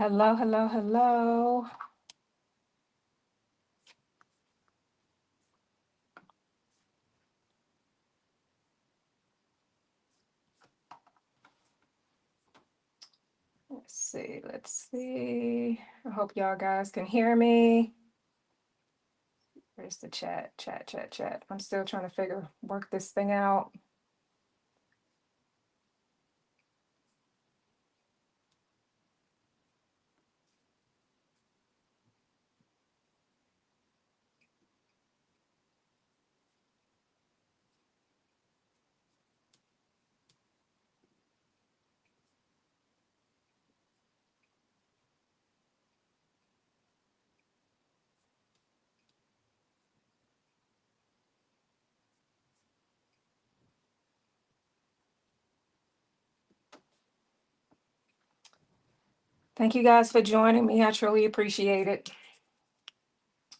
Hello, hello, hello. Let's see. I hope y'all guys can hear me. Where's the chat? Chat. I'm still trying to work this thing out. Thank you guys for joining me. I truly appreciate it.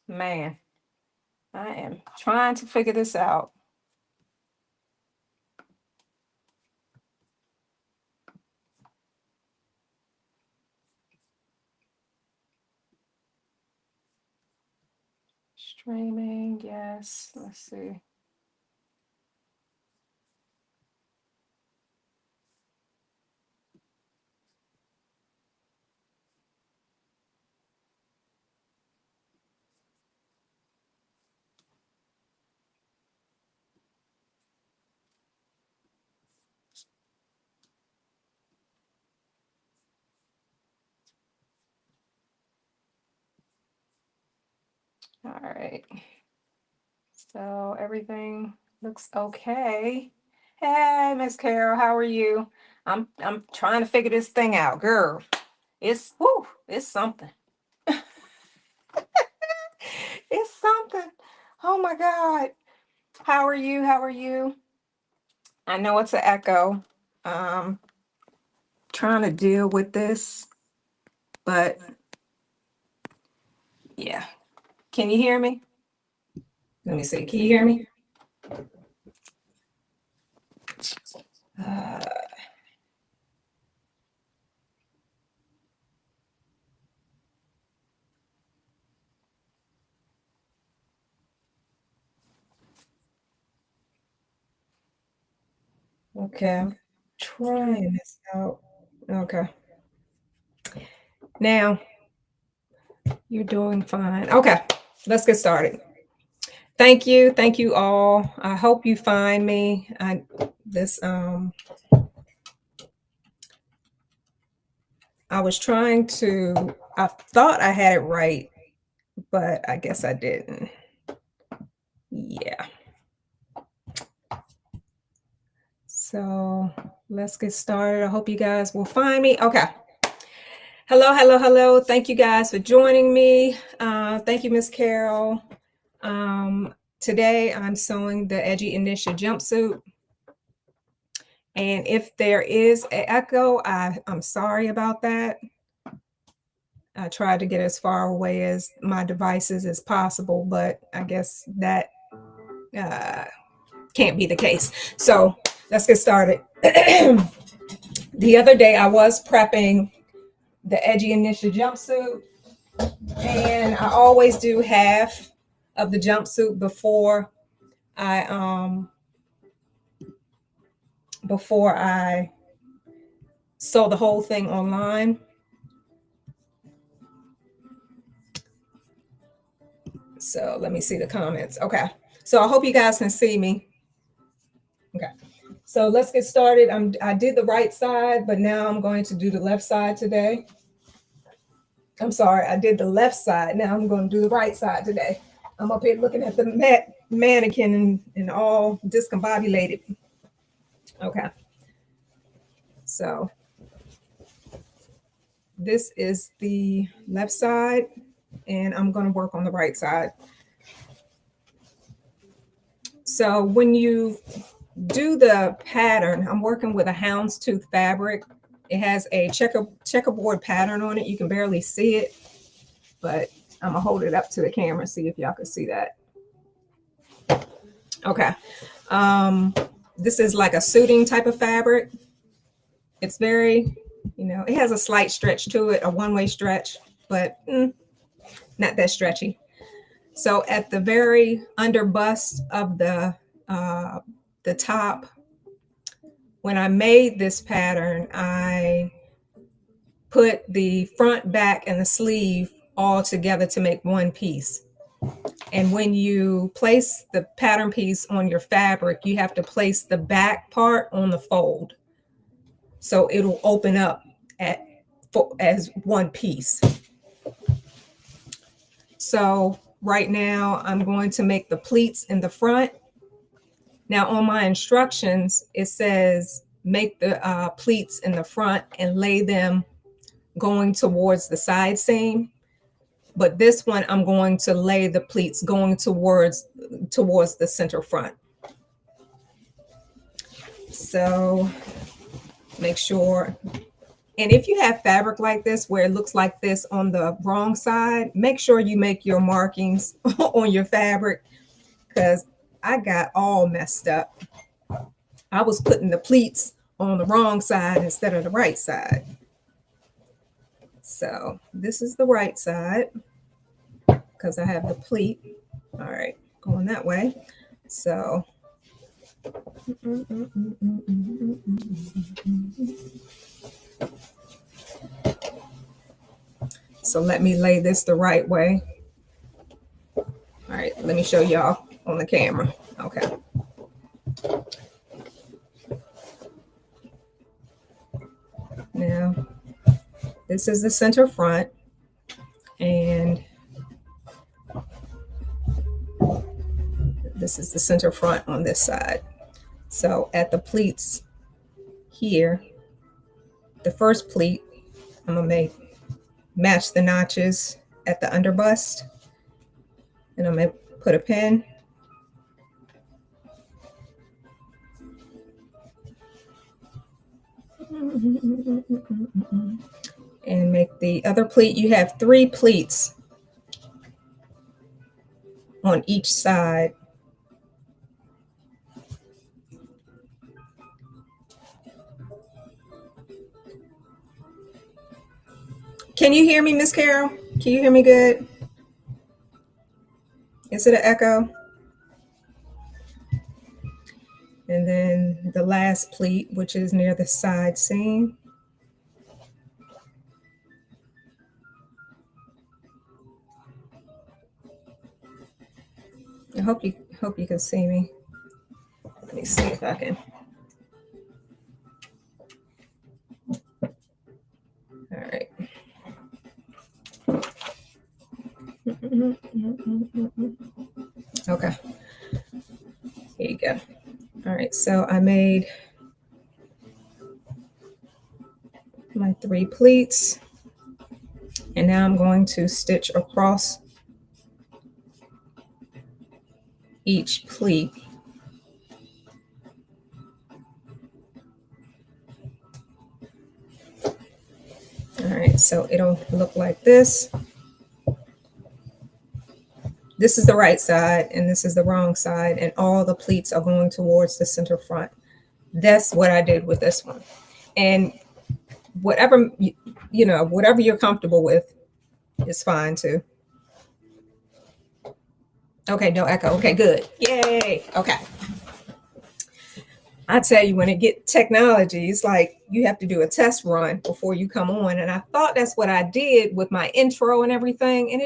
Man, I am trying to figure this out. Streaming, yes. Let's see. All right. So everything looks okay. Hey, Miss Carol, how are you? I'm trying to figure this thing out, girl. It's something. It's something. Oh my God. How are you? How are you? I know it's an echo. Um, Trying to deal with this, but yeah. Can you hear me? Let me see. Can you hear me? Uh, okay, I'm trying this out. Okay. Now you're doing fine. Okay, let's get started. Thank you. Thank you all. I hope you find me. I was trying to, I thought I had it right, but I guess I didn't. Yeah. So let's get started. I hope you guys will find me. Okay. Hello, hello, hello. Thank you guys for joining me. Thank you, Miss Carol. Today I'm sewing the Edgy Enisha jumpsuit. And if there is an echo, I'm sorry about that. I tried to get as far away as my devices as possible, but I guess that can't be the case. So let's get started. The other day I was prepping the Edgy Enisha jumpsuit, and I always do half of the jumpsuit before I sew the whole thing online. So let me see the comments. Okay. So I hope you guys can see me. Okay. So let's get started. I did the right side, but now I'm going to do the left side today. I'm sorry, I did the left side. Now I'm going to do the right side today. I'm up here looking at the mannequin and all discombobulated. Okay. So this is the left side, and I'm going to work on the right side. So when you do the pattern, I'm working with a houndstooth fabric. It has a checkerboard pattern on it. You can barely see it, but I'm gonna hold it up to the camera, see if y'all can see that. Okay. This is like a suiting type of fabric. It's very You know, it has a slight stretch to it, a one-way stretch, but not that stretchy. So at the very under bust of the top, when I made this pattern, I put the front, back, and the sleeve all together to make one piece. And when you place the pattern piece on your fabric, you have to place the back part on the fold. So it'll open up as one piece. So right now I'm going to make the pleats in the front. Now on my instructions, it says make the pleats in the front and lay them going towards the side seam. But this one, I'm going to lay the pleats going towards the center front. So make sure, and if you have fabric like this where it looks like this on the wrong side, make sure you make your markings on your fabric, because I got all messed up. I was putting the pleats on the wrong side instead of the right side. So this is the right side because I have the pleat. All right, going that way. So let me lay this the right way. All right, let me show y'all on the camera. Okay. Now, this is the center front, and this is the center front on this side. So at the pleats here, the first pleat, I'm gonna match the notches at the underbust, and I'm gonna put a pin. And make the other pleat. You have 3 pleats on each side. Can you hear me, Miss Carol? Can you hear me good? Is it an echo? And then the last pleat, which is near the side seam. I hope you can see me. Let me see if I can. All right. Okay. Here you go. All right, so I made my 3 pleats, and now I'm going to stitch across each pleat. All right, so it'll look like this. This is the right side and this is the wrong side, and all the pleats are going towards the center front. That's what I did with this one. And whatever, whatever you're comfortable with is fine too. Okay, no echo. Okay, good. Yay. Okay. I tell you, when it get technology, it's like you have to do a test run before you come on. And I thought that's what I did with my intro and everything. And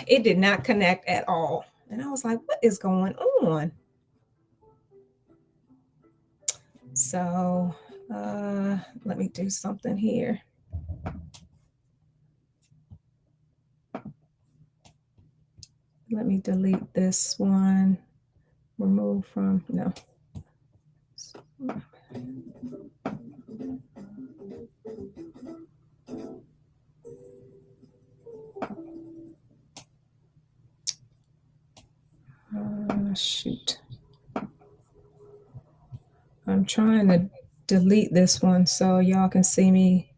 it did not connect at all. And I was like, what is going on? So let me do something here. Let me delete this one. Remove from, no. Shoot. I'm trying to delete this one so y'all can see me.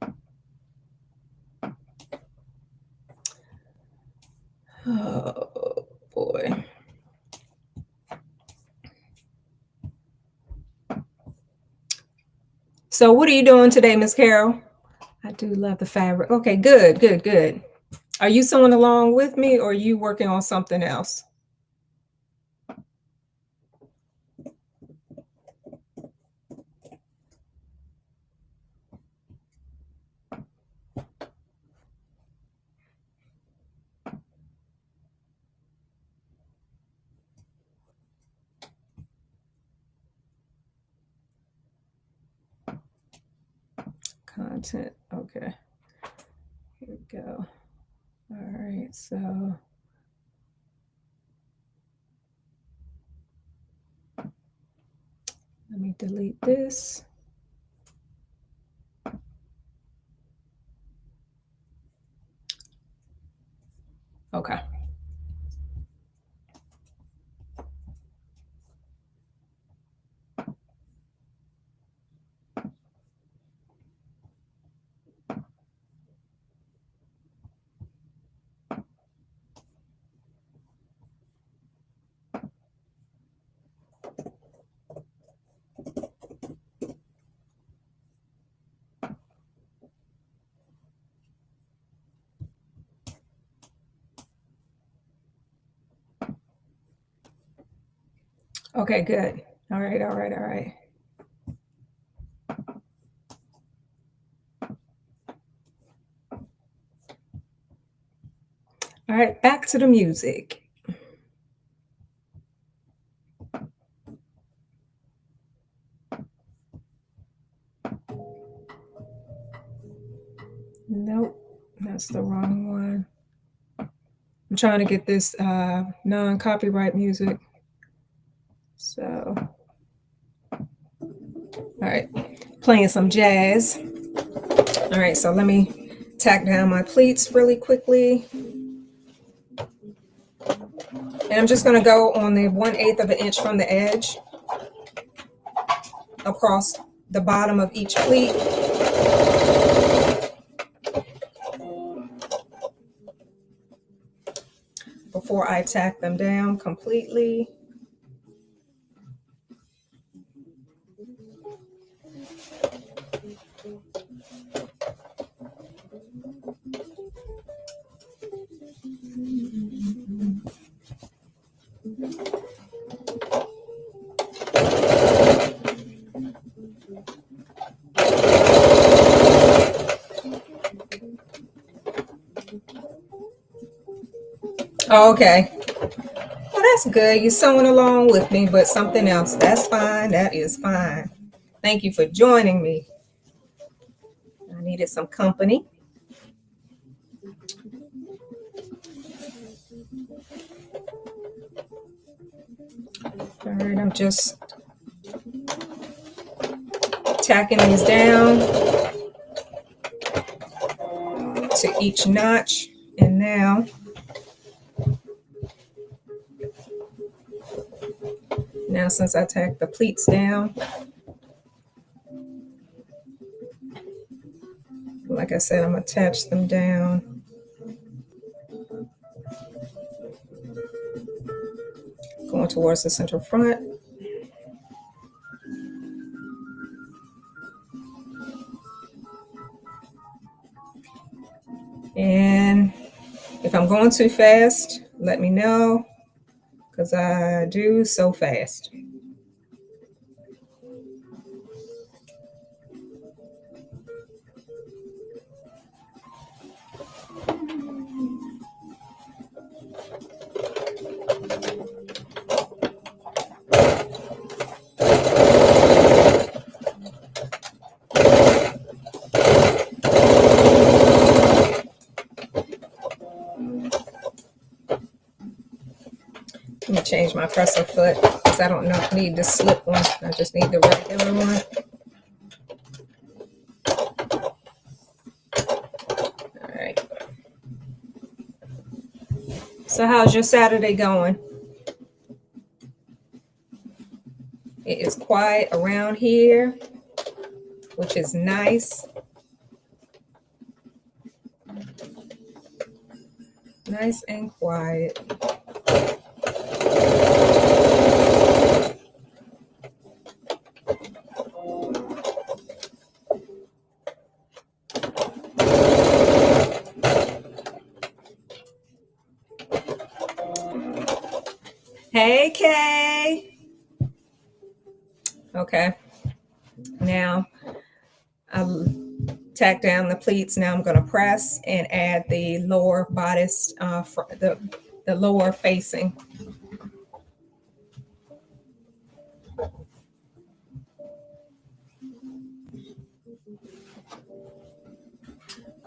Oh boy. So what are you doing today, Miss Carol? I do love the fabric. Okay, good, good, good. Are you sewing along with me or are you working on something else? Content, okay. Here we go. All right, so let me delete this. Okay. Okay, good. All right, all right, all right. All right, back to the music. Nope, that's the wrong one. I'm trying to get this non-copyright music. So, all right, playing some jazz. All right, so let me tack down my pleats really quickly. And I'm just gonna go on the 1/8 of an inch from the edge across the bottom of each pleat. Before I tack them down completely. Oh, okay. Well, that's good. You're sewing along with me, but something else. That's fine. That is fine. Thank you for joining me. I needed some company. All right, I'm just tacking these down to each notch. And now since I tacked the pleats down, like I said, I'm gonna attach them down. Going towards the central front. And if I'm going too fast, let me know, because I do so fast. Let me change my presser foot because I don't need the slip one. I just need the regular one. All right. So how's your Saturday going? It is quiet around here, which is nice. Nice and quiet. Hey, Kay. Okay. Now I'll tack down the pleats. Now I'm going to press and add the lower bodice, the lower facing.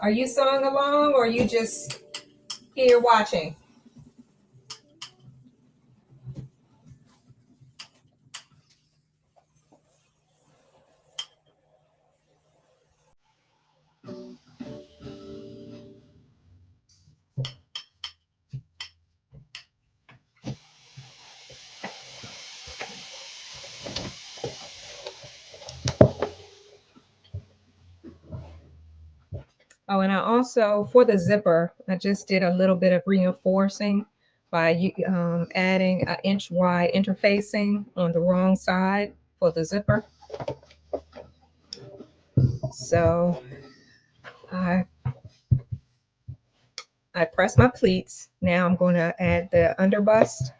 Are you sewing along or are you just here watching? Oh, and I also, for the zipper, I just did a little bit of reinforcing by adding an inch wide interfacing on the wrong side for the zipper. So I press my pleats. Now I'm going to add the underbust.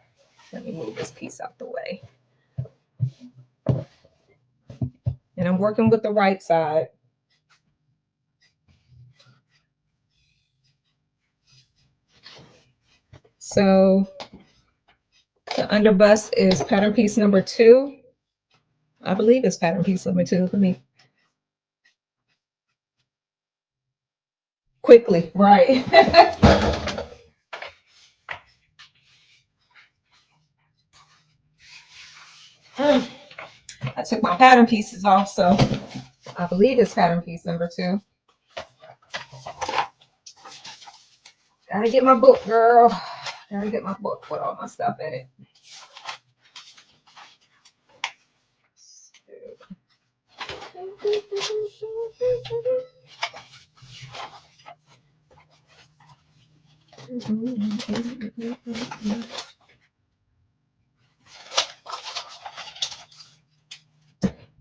Let me move this piece out the way. And I'm working with the right side. So the underbust is pattern piece number 2. I believe it's pattern piece number 2. Let me quickly, right. I took my pattern pieces off, so I believe it's pattern piece number 2. Gotta get my book, girl. Gotta get my book with all my stuff in it.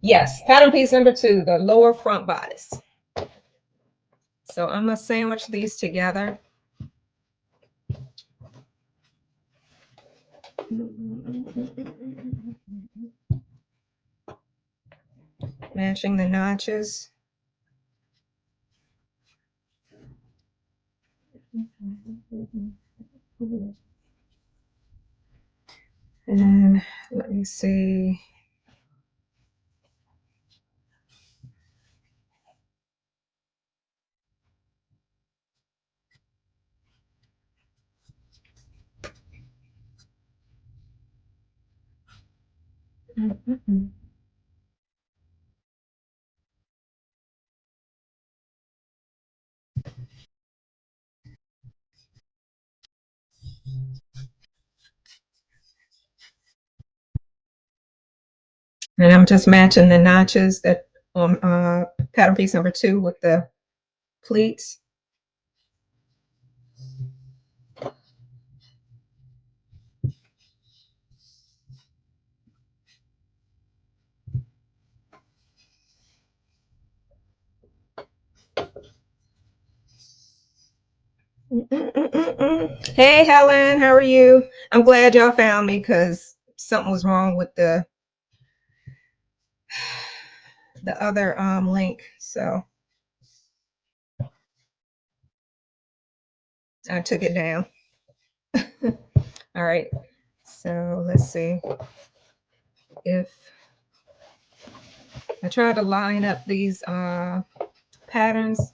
Yes, pattern piece number 2, the lower front bodice. So I'm gonna sandwich these together. Matching the notches. And let me see. And I'm just matching the notches that on pattern piece number 2 with the pleats. Hey Helen, how are you? I'm glad y'all found me because something was wrong with the other link. So I took it down. All right. So let's see if I try to line up these patterns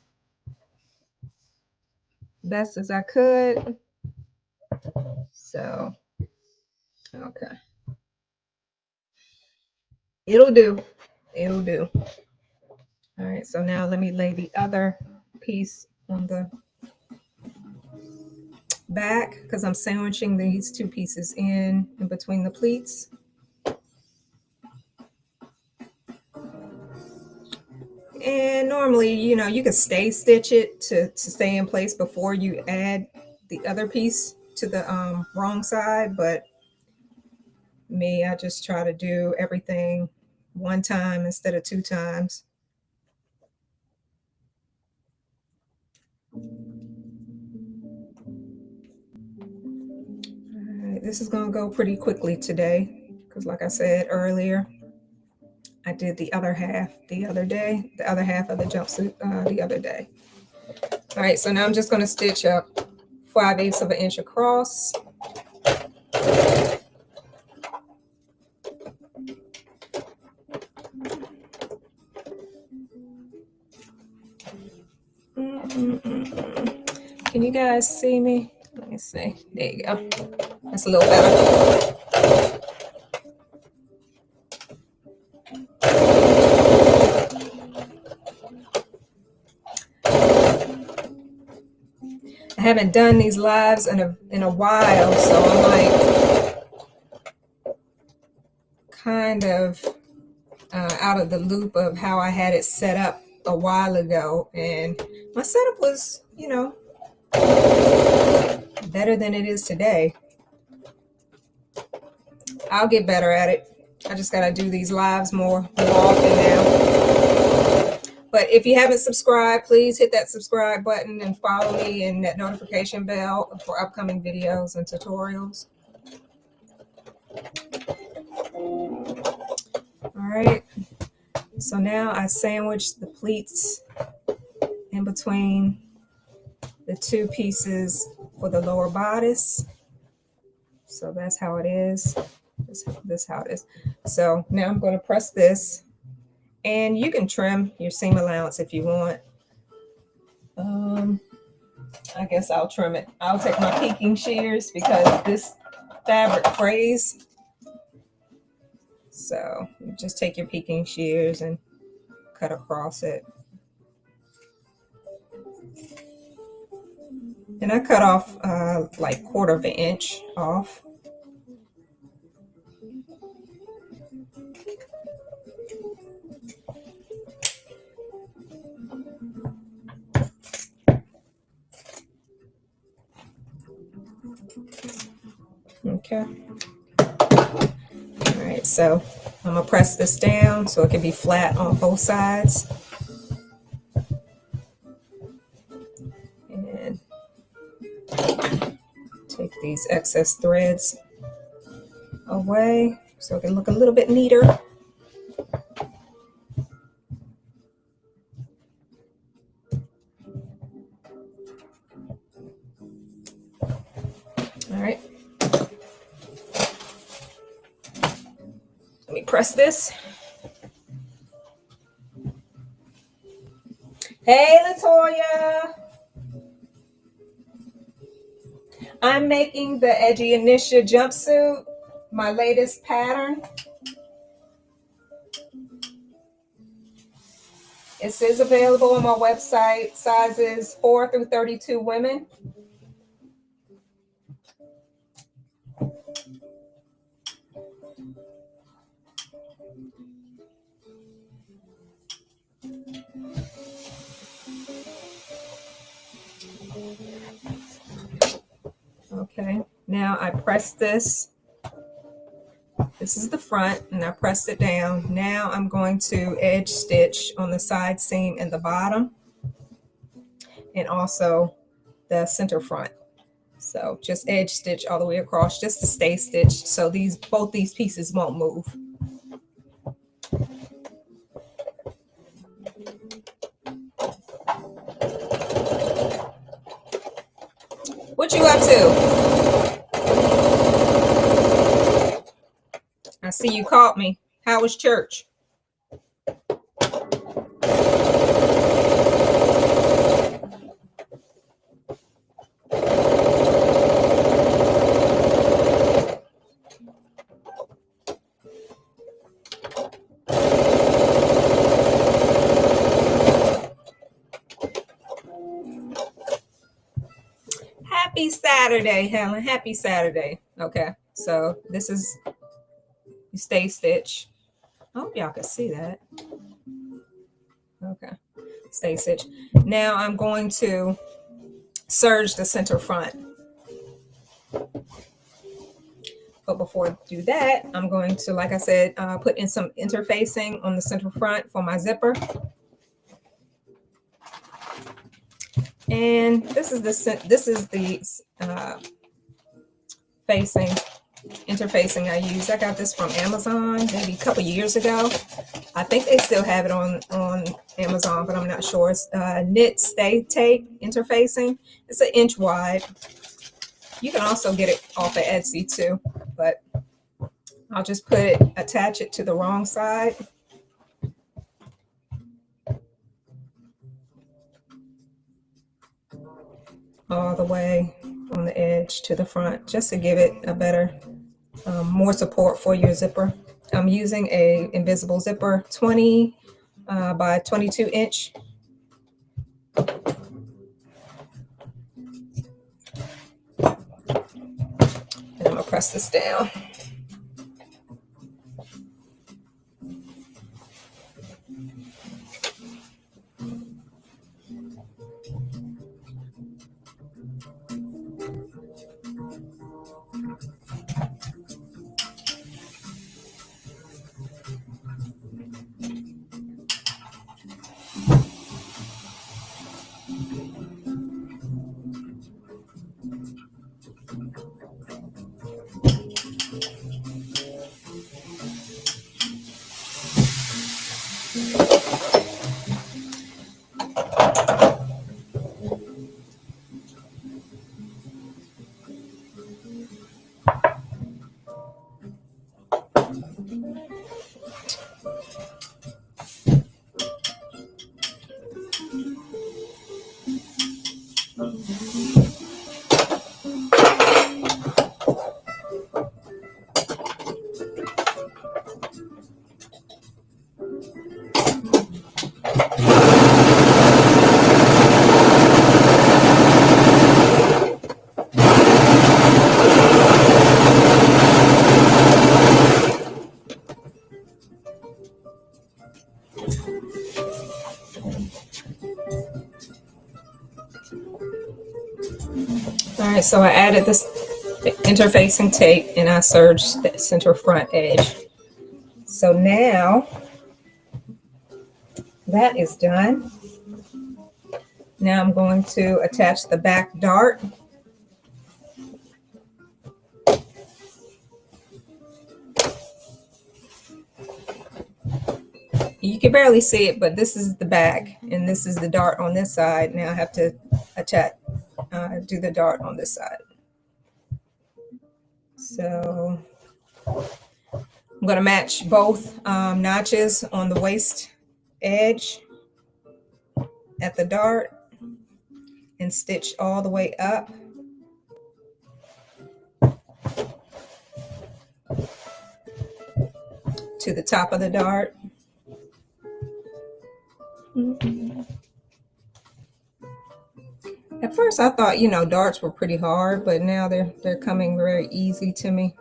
best as I could. So, okay. It'll do. It'll do. All right. So now let me lay the other piece on the back because I'm sandwiching these 2 pieces in between the pleats. And normally, you could stay stitch it to stay in place before you add the other piece to the wrong side. But me, I just try to do everything one time instead of 2 times. right, this is going to go pretty quickly today because like I said earlier, I did the other half the other day, the other half of the jumpsuit the other day. All right, so now I'm just going to stitch up 5/8 of an inch across. Can you guys see me? Let me see. There you go. That's a little better. I haven't done these lives in a while, so I'm like kind of out of the loop of how I had it set up a while ago, and my setup was, you know, better than it is today. I'll get better at it. I just gotta do these lives more often now. But if you haven't subscribed, please hit that subscribe button and follow me and that notification bell for upcoming videos and tutorials. All right, so now I sandwich the pleats in between the two pieces for the lower bodice. So that's how it is. This how it is. So now I'm going to press this, and you can trim your seam allowance if you want. I guess I'll trim it. I'll take my peaking shears because this fabric frays. So you just take your peaking shears and cut across it. And I cut off like 1/4 of an inch off. Okay. All right, so I'm gonna press this down so it can be flat on both sides. And take these excess threads away so it can look a little bit neater. All right. Let me press this. Hey, Latoya. I'm making the Edgy Enisha jumpsuit, my latest pattern. It is available on my website, sizes 4 through 32 women. Okay, now I press this. This is the front, and I pressed it down. Now I'm going to edge stitch on the side seam and the bottom, and also the center front. So just edge stitch all the way across just to stay stitched so both these pieces won't move. What you up to? I see you caught me. How was church? Happy Saturday, Helen. Happy Saturday. Okay, so this is you stay stitch. I hope y'all can see that. Okay, stay stitch. Now I'm going to serge the center front. But before I do that, I'm going to, like I said, put in some interfacing on the center front for my zipper. And this is the interfacing I use. I got this from Amazon maybe a couple years ago. I think they still have it on Amazon, but I'm not sure. It's knit stay tape interfacing. It's 1 inch wide. You can also get it off of Etsy too, but I'll just attach it to the wrong side. All the way on the edge to the front, just to give it a better, more support for your zipper. I'm using a invisible zipper, 20 by 22 inch. And I'm gonna press this down. All right, so I added this interfacing tape and I serged the center front edge. So now that is done. Now I'm going to attach the back dart. You can barely see it, but this is the back and this is the dart on this side. Now I have to do the dart on this side. So I'm going to match both notches on the waist edge at the dart and stitch all the way up. To the top of the dart. At first I thought, darts were pretty hard, but now they're coming very easy to me.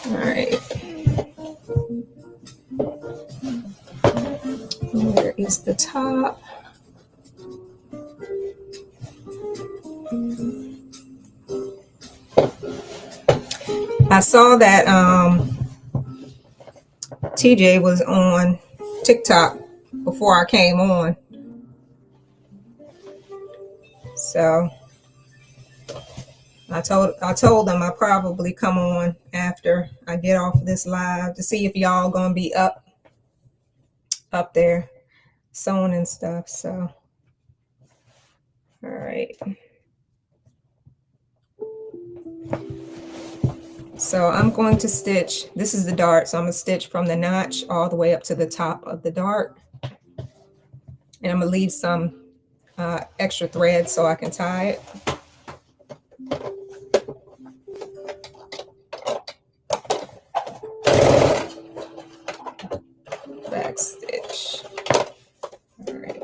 All right. Where is the top? I saw that TJ was on TikTok before I came on. So I told them I'll probably come on after I get off this live to see if y'all gonna be up there sewing and stuff. So all right. So I'm going to stitch, this is the dart, so I'm going to stitch from the notch all the way up to the top of the dart. And I'm going to leave some extra thread so I can tie it. Back stitch. All right.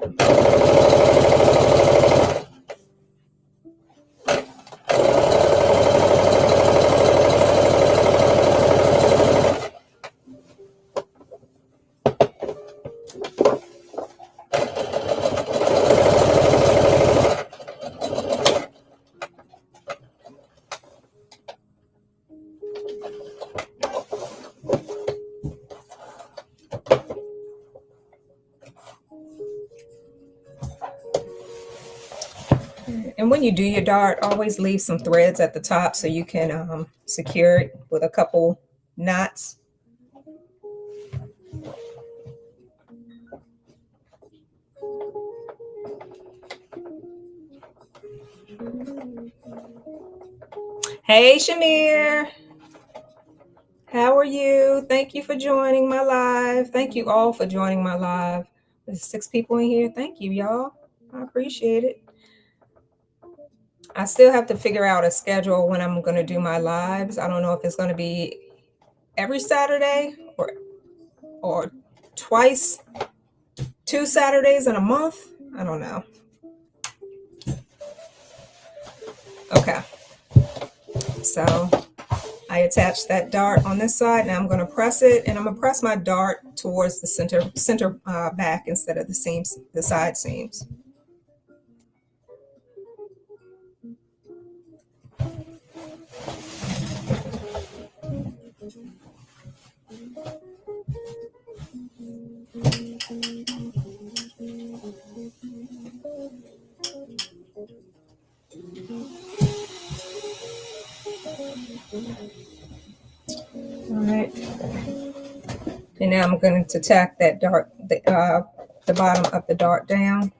when you do your dart, always leave some threads at the top so you can secure it with a couple knots. Hey, Shamir. How are you? Thank you for joining my live. Thank you all for joining my live. There's 6 people in here. Thank you, y'all. I appreciate it. I still have to figure out a schedule when I'm going to do my lives. I don't know if it's going to be every Saturday or twice, 2 Saturdays in a month. I don't know. Okay. So I attached that dart on this side. Now I'm going to press it, and I'm going to press my dart towards the center back instead of the side seams. All right. And now I'm going to tack that dart, the bottom of the dart down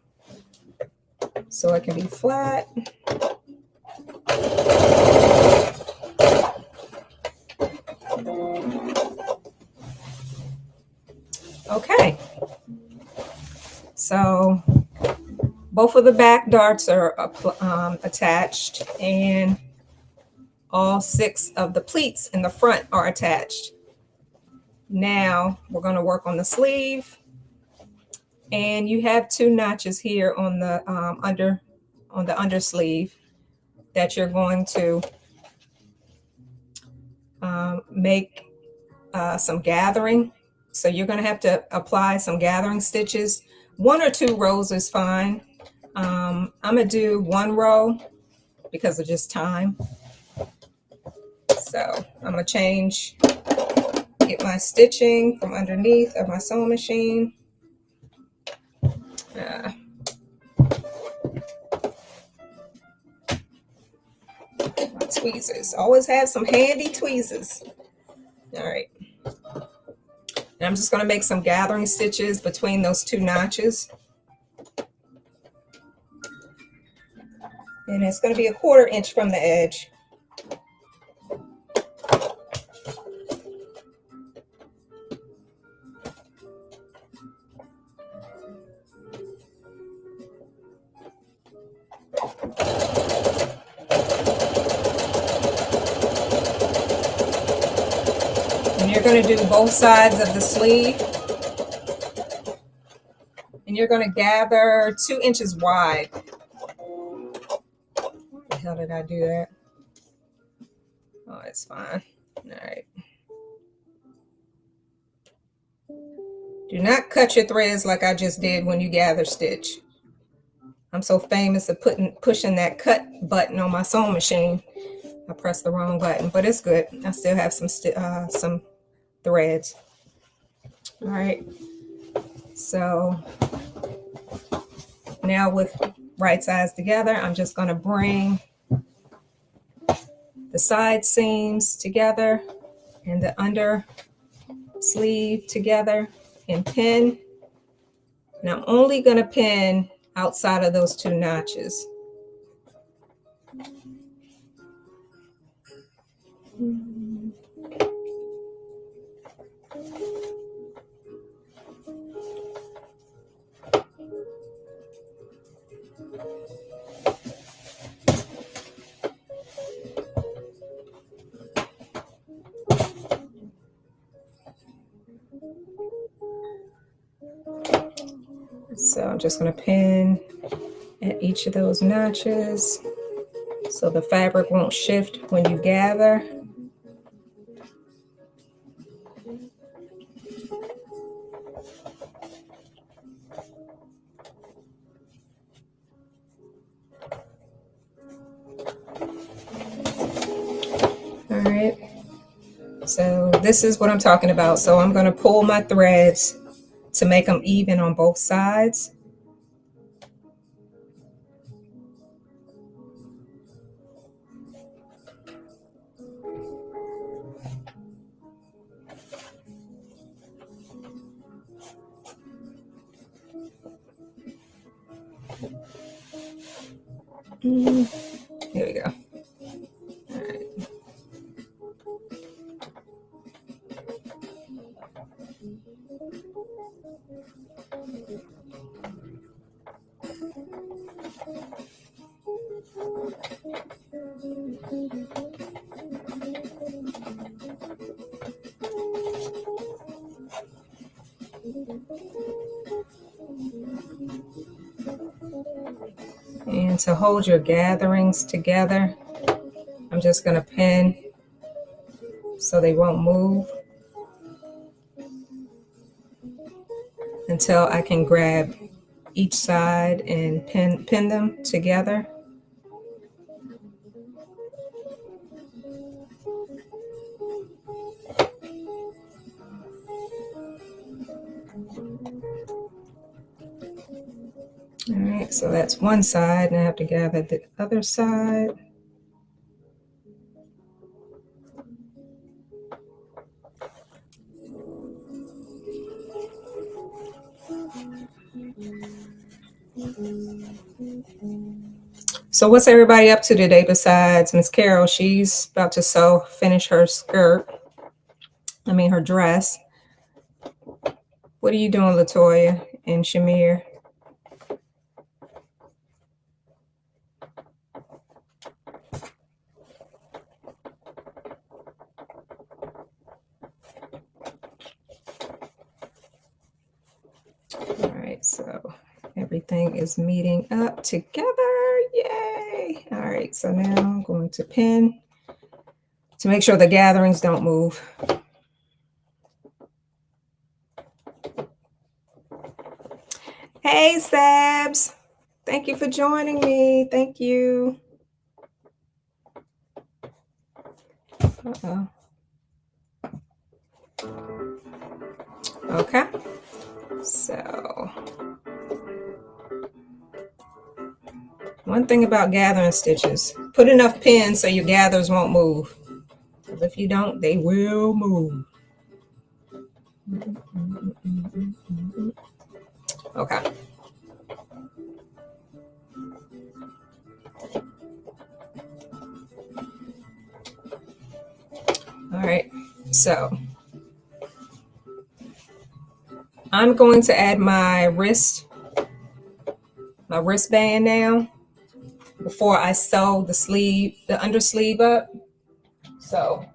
so it can be flat. Okay. So both of the back darts are attached, and all 6 of the pleats in the front are attached. Now we're going to work on the sleeve, and you have 2 notches here on the under sleeve that you're going to make some gathering. So you're going to have to apply some gathering stitches. 1 or 2 rows is fine. I'm going to do 1 row because of just time. So I'm going to get my stitching from underneath of my sewing machine. My tweezers. Always have some handy tweezers. All right. And I'm just going to make some gathering stitches between those 2 notches. And it's going to be 1/4 inch from the edge. And you're going to do both sides of the sleeve. And you're going to gather 2 inches wide. How did I do that? Oh, it's fine. All right. Do not cut your threads like I just did when you gather stitch. I'm so famous at pushing that cut button on my sewing machine. I pressed the wrong button, but it's good. I still have some threads. All right. So now with right sides together, I'm just going to bring the side seams together and the under sleeve together and pin. And I'm only going to pin outside of those 2 notches. So I'm just going to pin at each of those notches so the fabric won't shift when you gather. All right. So this is what I'm talking about. So I'm going to pull my threads to make them even on both sides. Here we go. All right. And to hold your gatherings together, I'm just going to pin so they won't move until I can grab each side and pin them together. All right, so that's one side, and I have to gather the other side. So what's everybody up to today besides Miss Carol? She's about to finish her skirt. Her dress. What are you doing, Latoya and Shamir? All right, so everything is meeting up together. Yay! All right, so now I'm going to pin to make sure the gatherings don't move. Hey, Sabs. Thank you for joining me. Thank you. Uh-oh. Okay. So, one thing about gathering stitches, put enough pins so your gathers won't move. Because if you don't, they will move. Okay. All right. So, I'm going to add my wristband now before I sew the undersleeve up. So,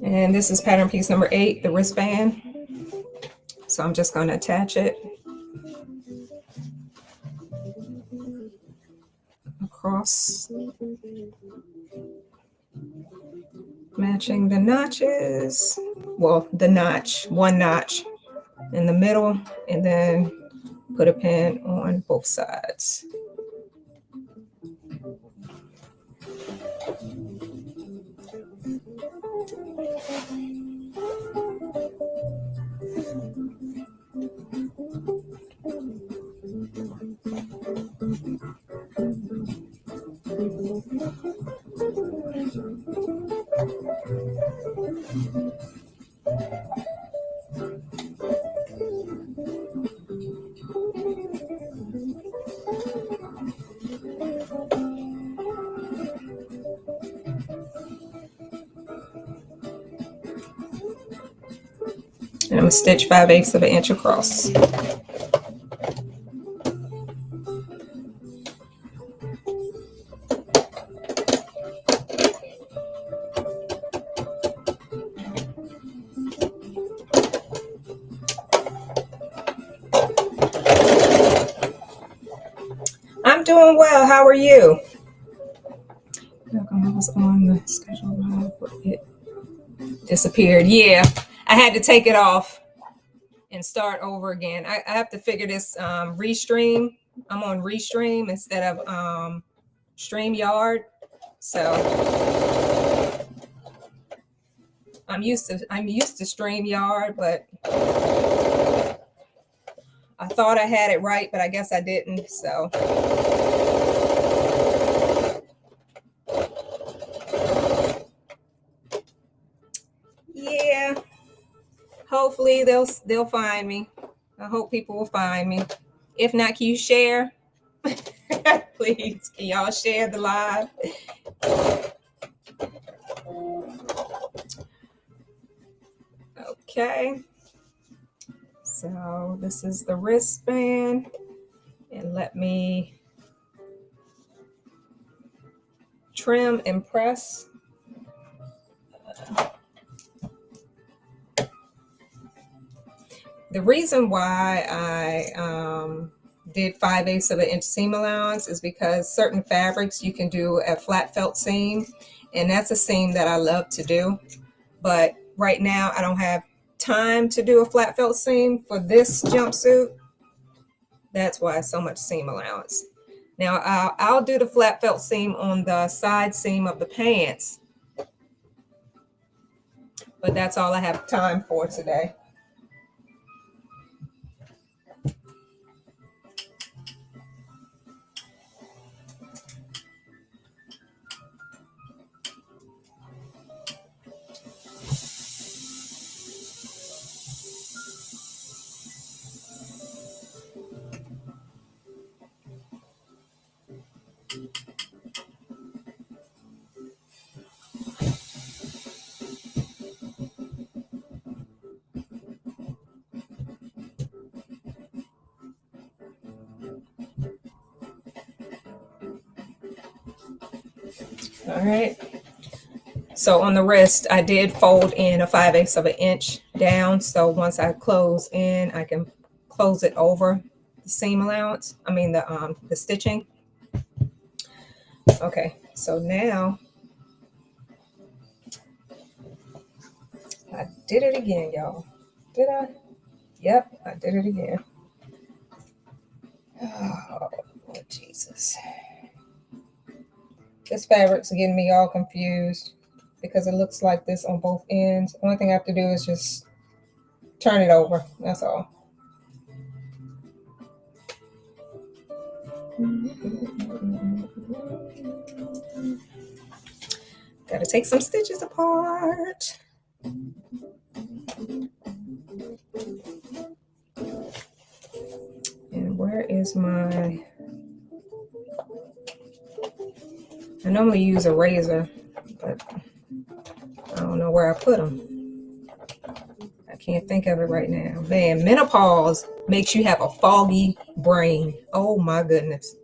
and this is pattern piece number 8, the wristband. So I'm just going to attach it across, matching the notches. Well, the notch, one notch in the middle, and then put a pin on both sides. And I'm going to stitch 5/8 of an inch across. I'm doing well. How are you? I was on the schedule, but it disappeared. Yeah, I had to take it off and start over again. I have to figure this Restream. I'm on Restream instead of StreamYard. So I'm used to StreamYard, but I thought I had it right, but I guess I didn't. So yeah, hopefully they'll find me. I hope people will find me. If not, can you share? Please, can y'all share the live? Okay. So this is the wristband. And let me trim and press. The reason why I did 5/8 of an inch seam allowance is because certain fabrics you can do a flat felt seam, and that's a seam that I love to do. But right now I don't have time to do a flat felt seam for this jumpsuit. That's why so much seam allowance. Now I'll do the flat felt seam on the side seam of the pants, but that's all I have time for today. All right. So on the wrist, I did fold in a 5/8 of an inch down. So once I close in, I can close it over the seam allowance. I mean the stitching. Okay. So now I did it again, y'all. Did I? Yep, I did it again. Oh, Lord Jesus. This fabric's getting me all confused because it looks like this on both ends. Only thing I have to do is just turn it over. That's all. Gotta take some stitches apart. And where is my... I normally use a razor, but I don't know where I put them. I can't think of it right now. Man, menopause makes you have a foggy brain. Oh my goodness.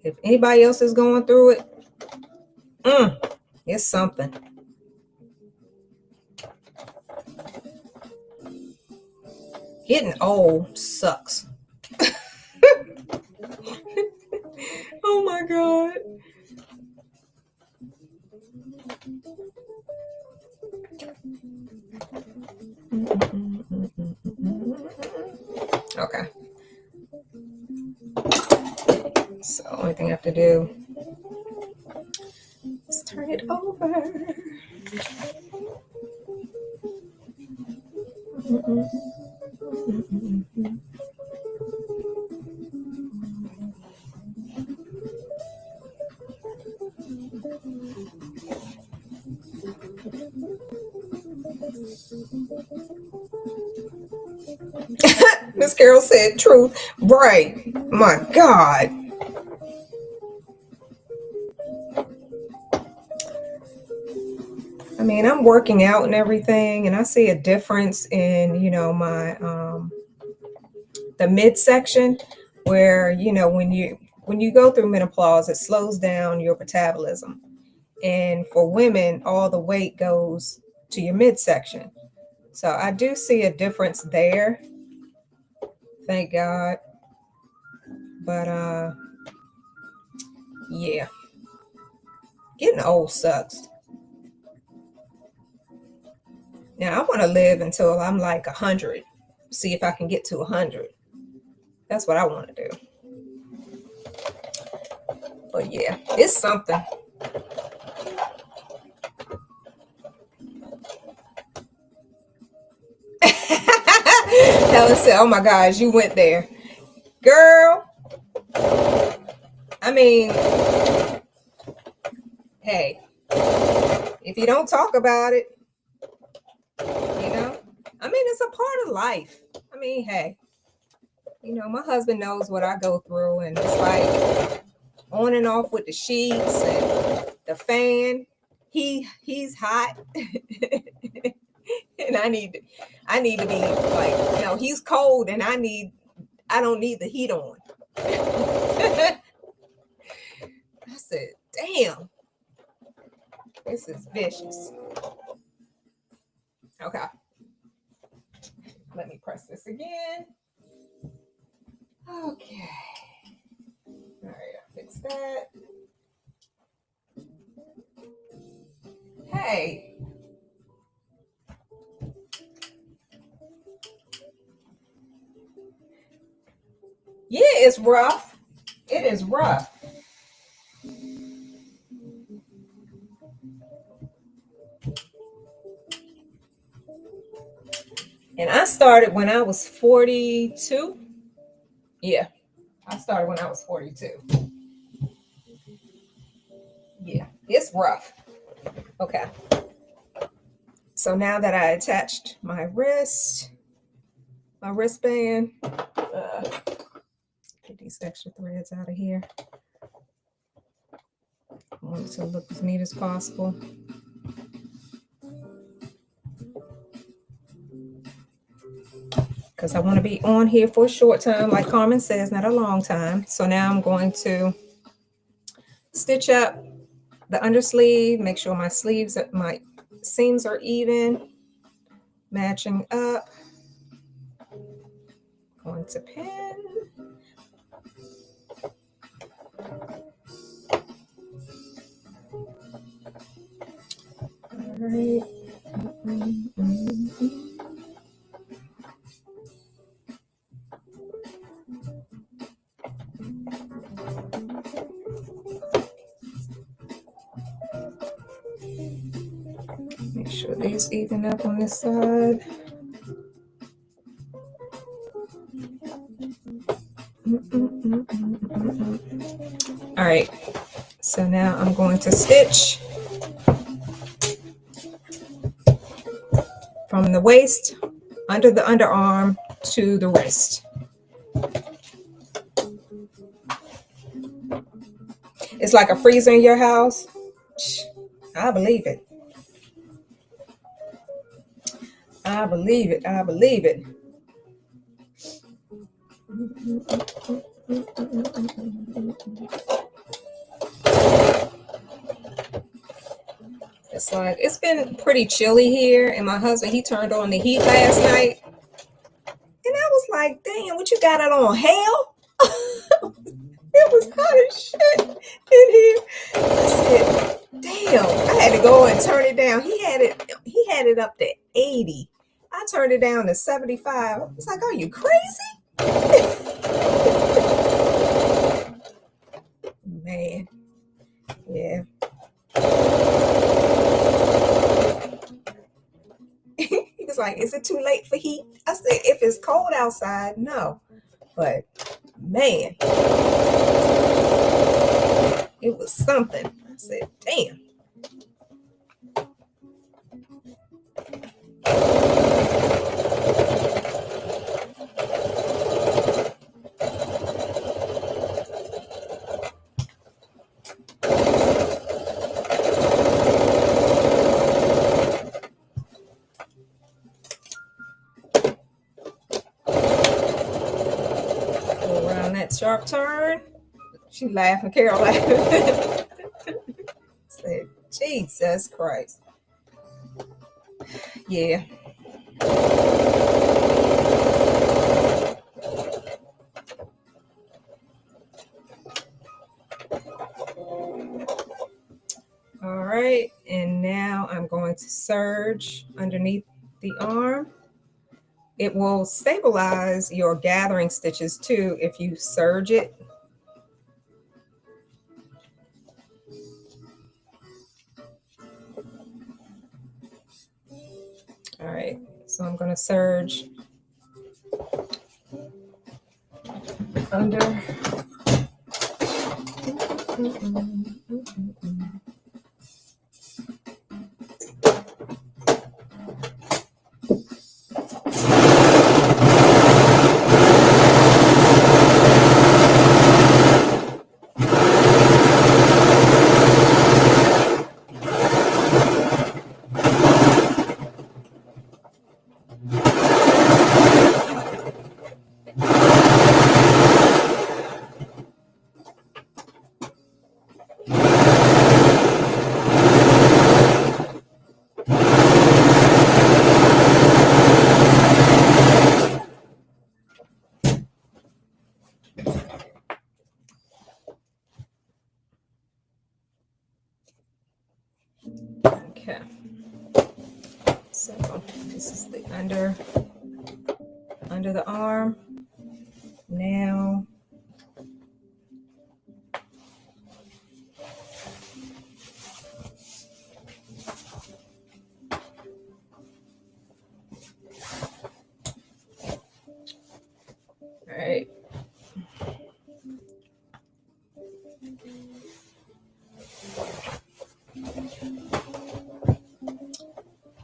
If anybody else is going through it, it's something. Getting old sucks. Oh my God. Okay. So only thing I have to do is turn it over. Miss Carol said truth. Right. My God. I mean, I'm working out and everything, and I see a difference in, my the midsection, where, when you go through menopause, it slows down your metabolism. And for women, all the weight goes to your midsection. So I do see a difference there. Thank God. But yeah. Getting old sucks. Now I want to live until I'm like 100. See if I can get to 100. That's what I want to do. But yeah, it's something. Helen said, oh my gosh, you went there. Girl. I mean, hey, if you don't talk about it, You know, I mean, it's a part of life. I mean, hey, you know, my husband knows what I go through, and it's like on and off with the sheets and the fan. He's hot, and I need to be like, you know, he's cold, and I don't need the heat on. I said, damn, this is vicious. Okay, let me press this again. Okay. All right, I'll fix that. Hey. Yeah, it's rough. It is rough. And I started when I was 42. Yeah, I started when I was 42. Yeah, it's rough. Okay. So now that I attached my wristband, get these extra threads out of here. I want it to look as neat as possible. Because I want to be on here for a short time, like Carmen says, not a long time. So now I'm going to stitch up the undersleeve, make sure my seams are even, matching up. Going to pin. All right. Make sure these even up on this side. All right, so now I'm going to stitch from the waist under the underarm to the wrist. It's like a freezer in your house. I believe it. I believe it. I believe it. It's like, it's been pretty chilly here, and my husband, he turned on the heat last night, and I was like, damn, what you got it on, hell? It was hot as shit in here. I said, damn, I had to go and turn it down. He had it up to 80. I turned it down to 75. I was like, are you crazy? Man. Yeah. He was like, is it too late for heat? I said, if it's cold outside, no. But man, it was something. I said, damn. Sharp turn. She laughing, Carol laughing. Said, Jesus Christ. Yeah. All right, and now I'm going to serge underneath the arm. It will stabilize your gathering stitches too if you serge it. All right, so I'm going to serge under. So this is the under the arm. Now all right.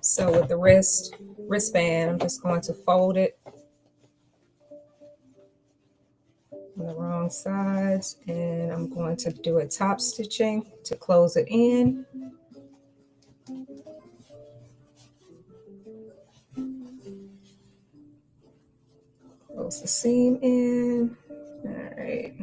So with the wristband, I'm just going to fold it on the wrong sides, and I'm going to do a top stitching to close it in. Close the seam in. All right.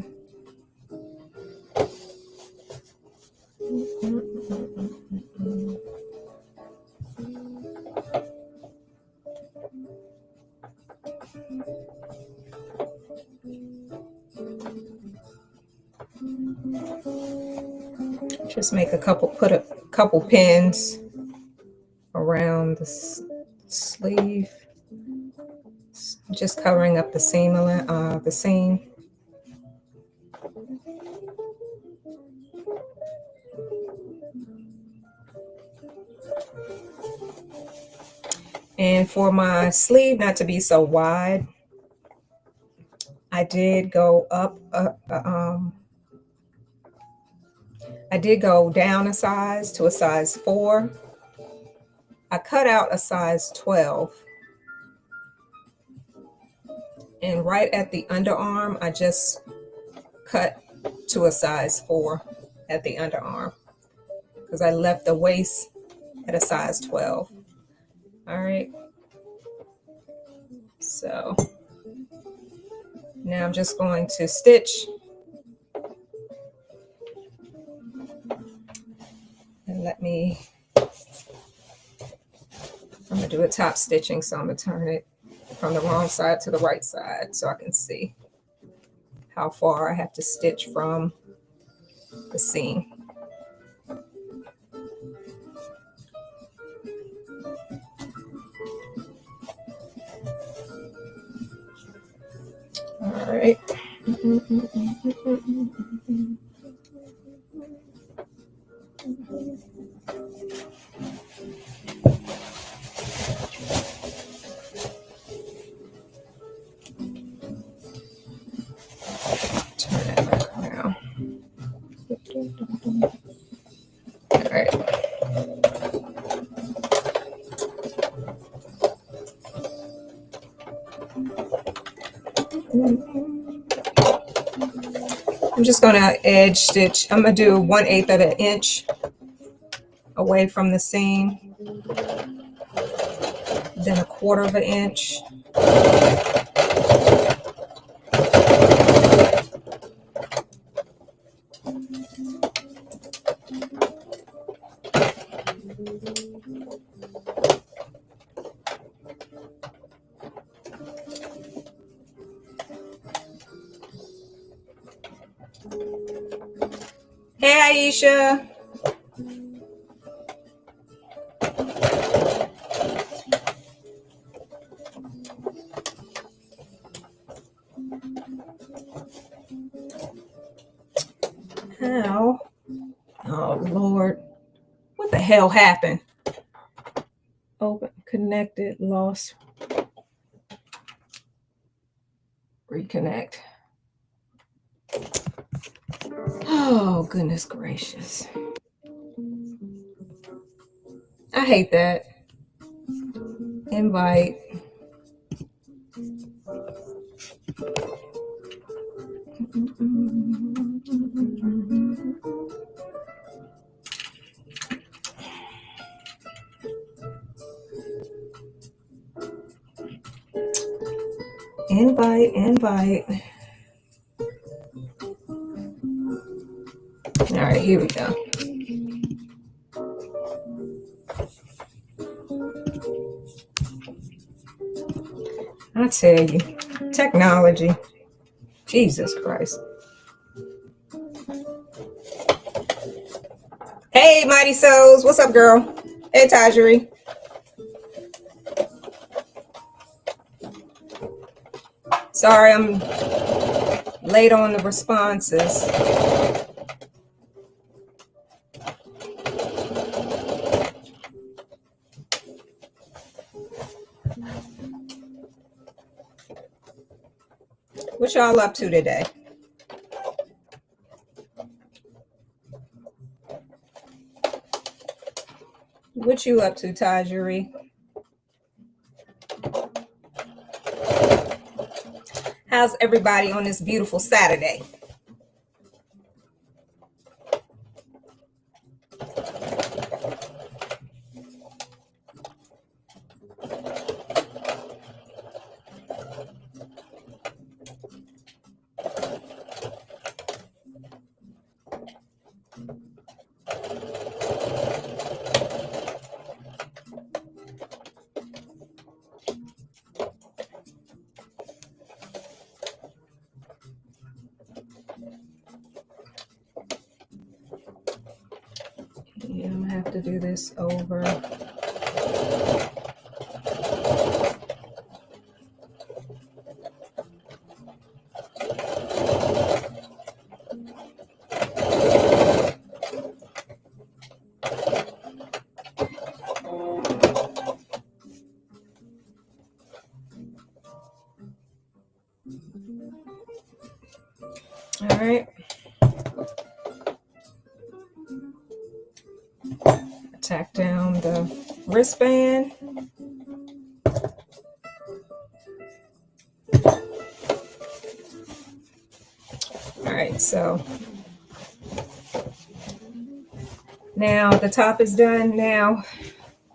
Just make put a couple pins around the sleeve, just covering up the seam. And for my sleeve not to be so wide, I did go up. I did go down a size to a size 4. I cut out a size 12. And right at the underarm, I just cut to a size 4 at the underarm because I left the waist at a size 12. All right. So now I'm just going to stitch. And I'm going to do a top stitching, so I'm going to turn it from the wrong side to the right side so I can see how far I have to stitch from the seam. All right. Turn that back around. All right. I'm just going to edge stitch. I'm going to do 1/8 of an inch away from the seam, then 1/4 of an inch. Hey, Aisha. How? Oh, Lord. What the hell happened? Open, connected, lost. Reconnect. Oh, goodness gracious. I hate that. Invite. Invite. All right, here we go. I tell you, technology. Jesus Christ. Hey, Mighty Souls. What's up, girl? Hey, Tajiri. Sorry, I'm late on the responses. What y'all up to today? What you up to, Tajiri? How's everybody on this beautiful Saturday? Yeah, I'm gonna have to do this over. All right. Tack down the wristband. All right, so now the top is done. Now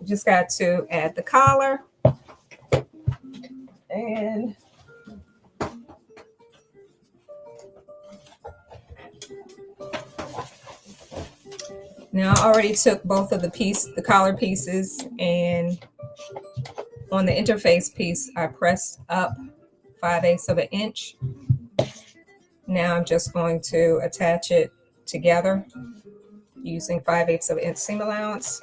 we just got to add the collar. And now I already took both of the collar pieces, and on the interface piece, I pressed up 5/8 of an inch. Now I'm just going to attach it together using 5/8 of an inch seam allowance.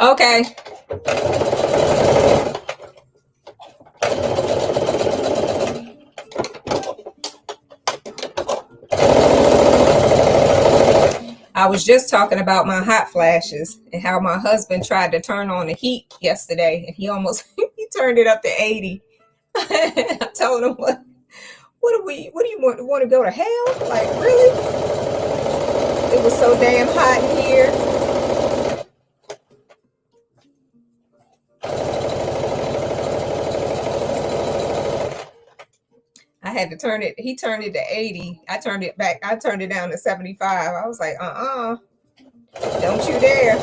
Okay. I was just talking about my hot flashes and how my husband tried to turn on the heat yesterday, and he almost he turned it up to 80. I told him, what do you want to go to hell? Like, really? It was so damn hot in here. I had to turn it. He turned it to 80. I turned it back. I turned it down to 75. I was like, don't you dare.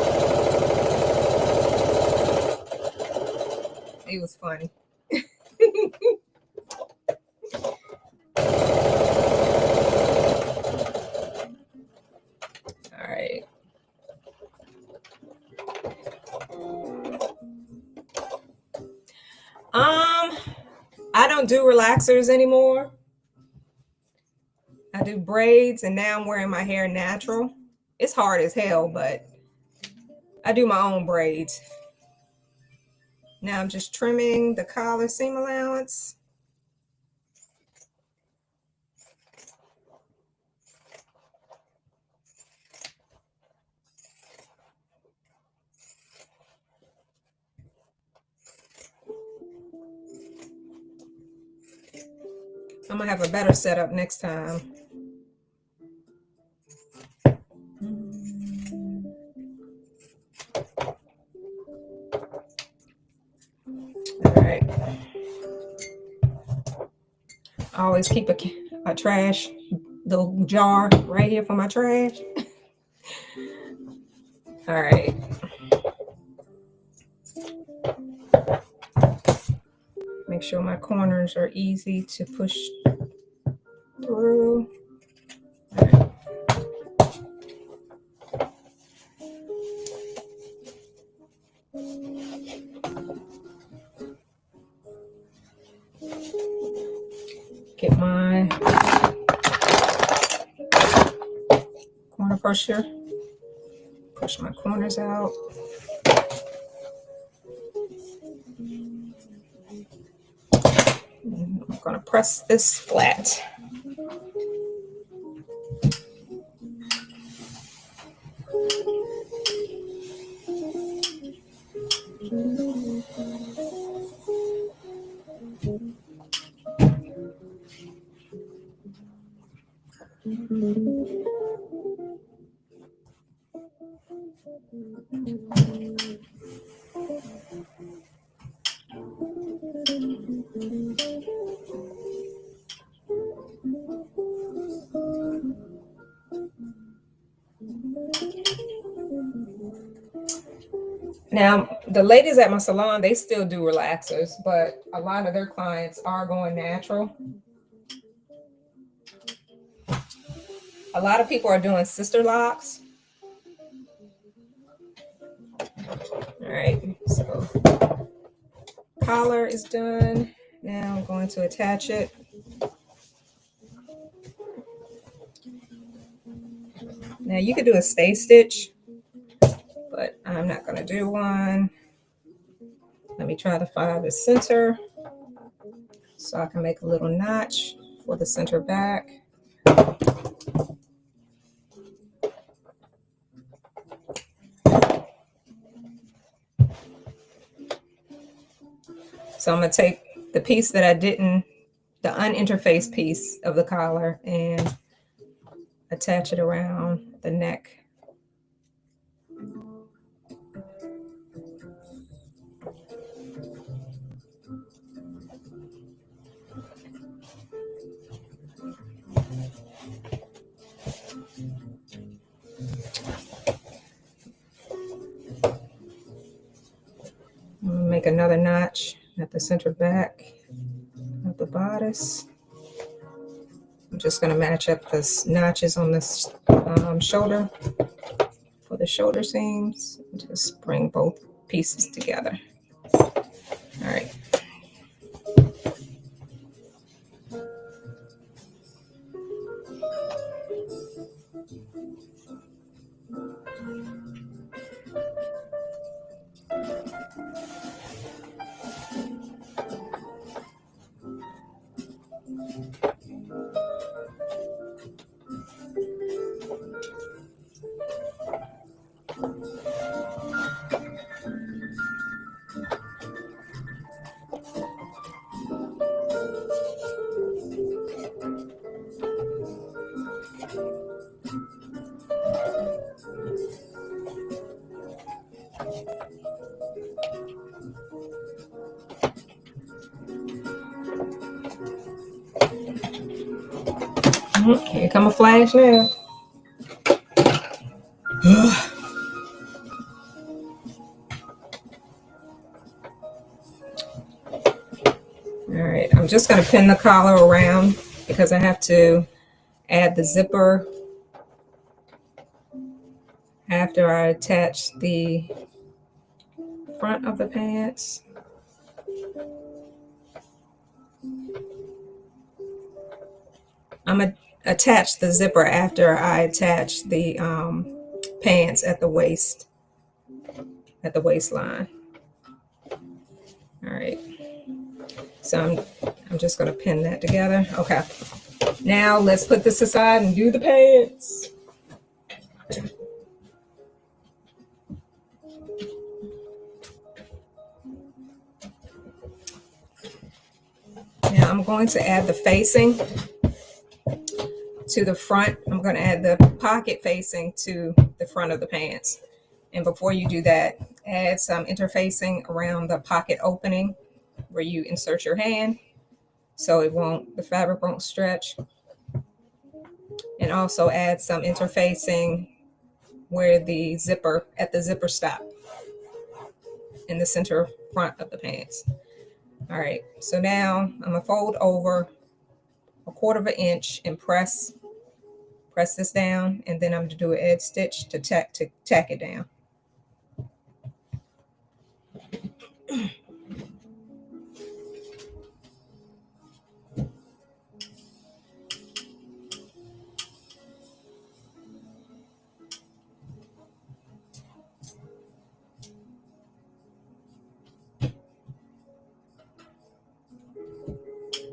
It was funny. All right. I don't do relaxers anymore. I do braids, and now I'm wearing my hair natural. It's hard as hell, but I do my own braids. Now I'm just trimming the collar seam allowance. I'm gonna have a better setup next time. All right. I always keep a trash little jar right here for my trash. All right. Make sure my corners are easy to push through. All right. Get my corner pusher. Push my corners out. And I'm going to press this flat. Now, the ladies at my salon, they still do relaxers, but a lot of their clients are going natural. A lot of people are doing sister locks. All right, so collar is done. Now I'm going to attach it. Now you could do a stay stitch, but I'm not going to do one. Let me try to find the center so I can make a little notch for the center back. So I'm going to take the piece that I didn't, the uninterfaced piece of the collar, and attach it around the neck. Make another notch at the center back of the bodice. I'm just going to match up the notches on this shoulder for the shoulder seams. Just bring both pieces together. All right. Here come a flash now. All right, I'm just going to pin the collar around because I have to add the zipper after I attach the front of the pants. I'm going to attach the zipper after I attach the pants at the waist, at the waistline. All right, so I'm just going to pin that together. Okay, now let's put this aside and do the pants. Now I'm going to add the facing to the front. I'm going to add the pocket facing to the front of the pants. And before you do that, add some interfacing around the pocket opening where you insert your hand so the fabric won't stretch. And also add some interfacing where the zipper, at the zipper stop in the center front of the pants. All right, so now I'm going to fold over 1/4 inch and press this down, and then I'm going to do an edge stitch to tack it down.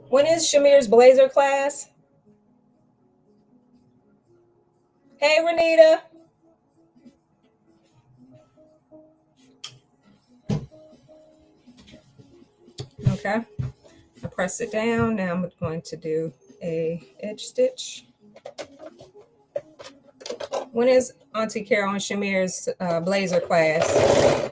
When is Shamir's blazer class? Hey, Renita. Okay, I press it down. Now I'm going to do a edge stitch. When is Auntie Carol and Shamir's blazer class?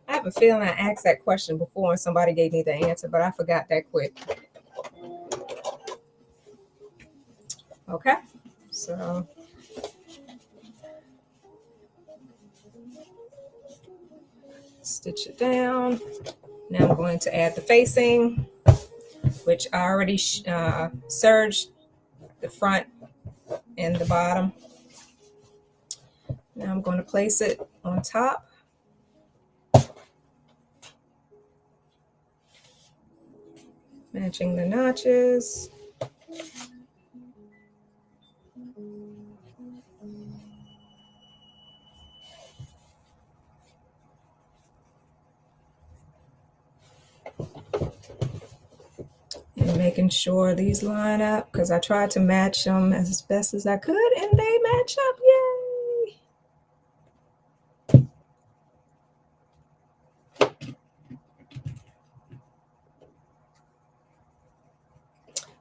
I have a feeling I asked that question before and somebody gave me the answer, but I forgot that quick. Okay, so stitch it down. Now I'm going to add the facing, which I already serged the front and the bottom. Now I'm going to place it on top. Matching the notches. And making sure these line up because I tried to match them as best as I could and they match up. Yay!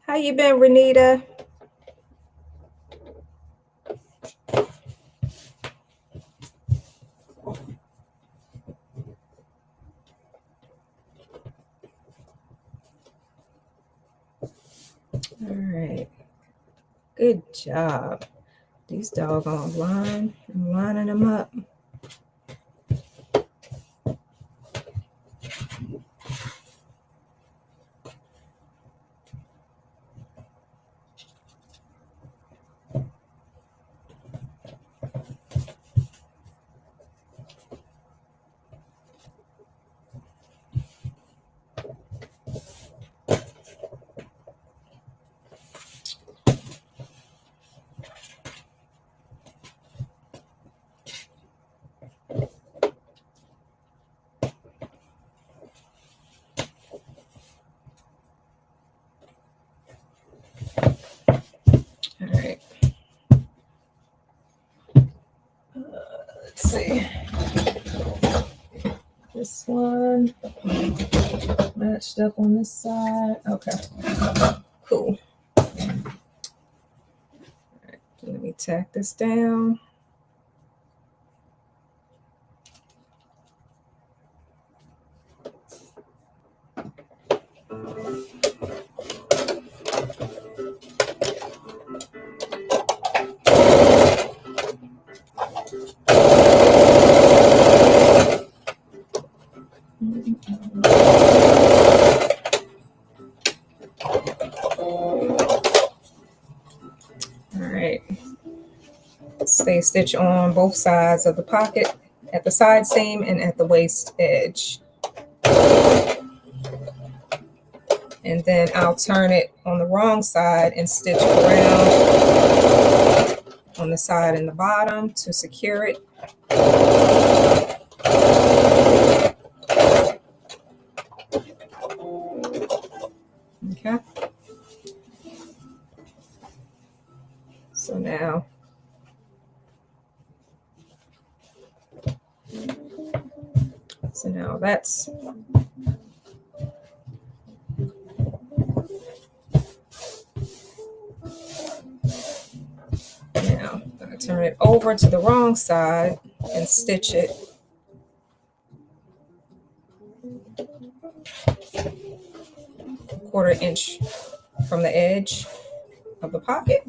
How you been, Renita? All right. Good job. These doggone line. I'm lining them up. All right. Let's see. This one matched up on this side. Okay. Cool. All right. Let me tack this down. Alright, stay stitch on both sides of the pocket, at the side seam and at the waist edge. And then I'll turn it on the wrong side and stitch around on the side and the bottom to secure it. Okay. So now that's now I'm going to turn it over to the wrong side and stitch it a 1/4 inch from the edge of the pocket.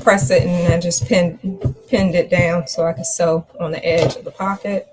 press it and I just pinned it down so I can sew on the edge of the pocket.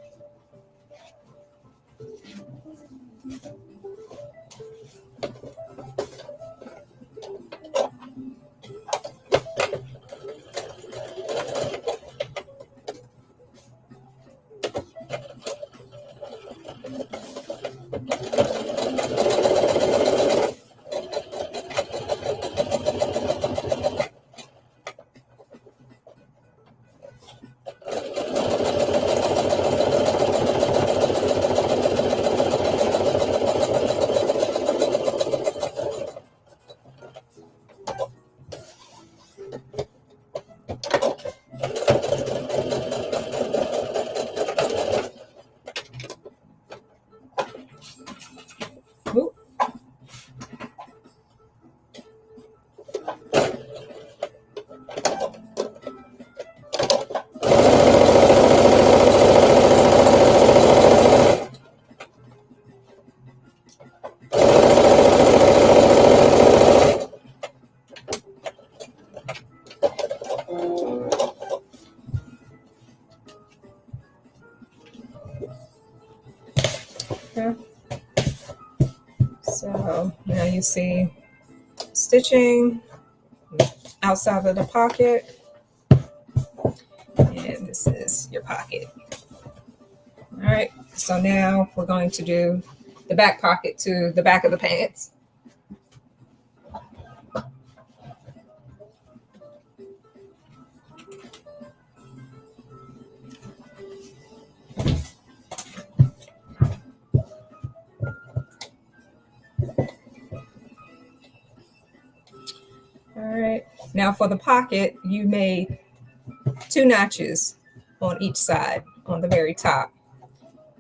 Ooh. Okay. So now you see stitching outside of the pocket, and this is your pocket. All right, so now we're going to do the back pocket to the back of the pants. All right, now for the pocket, you made 2 notches on each side on the very top.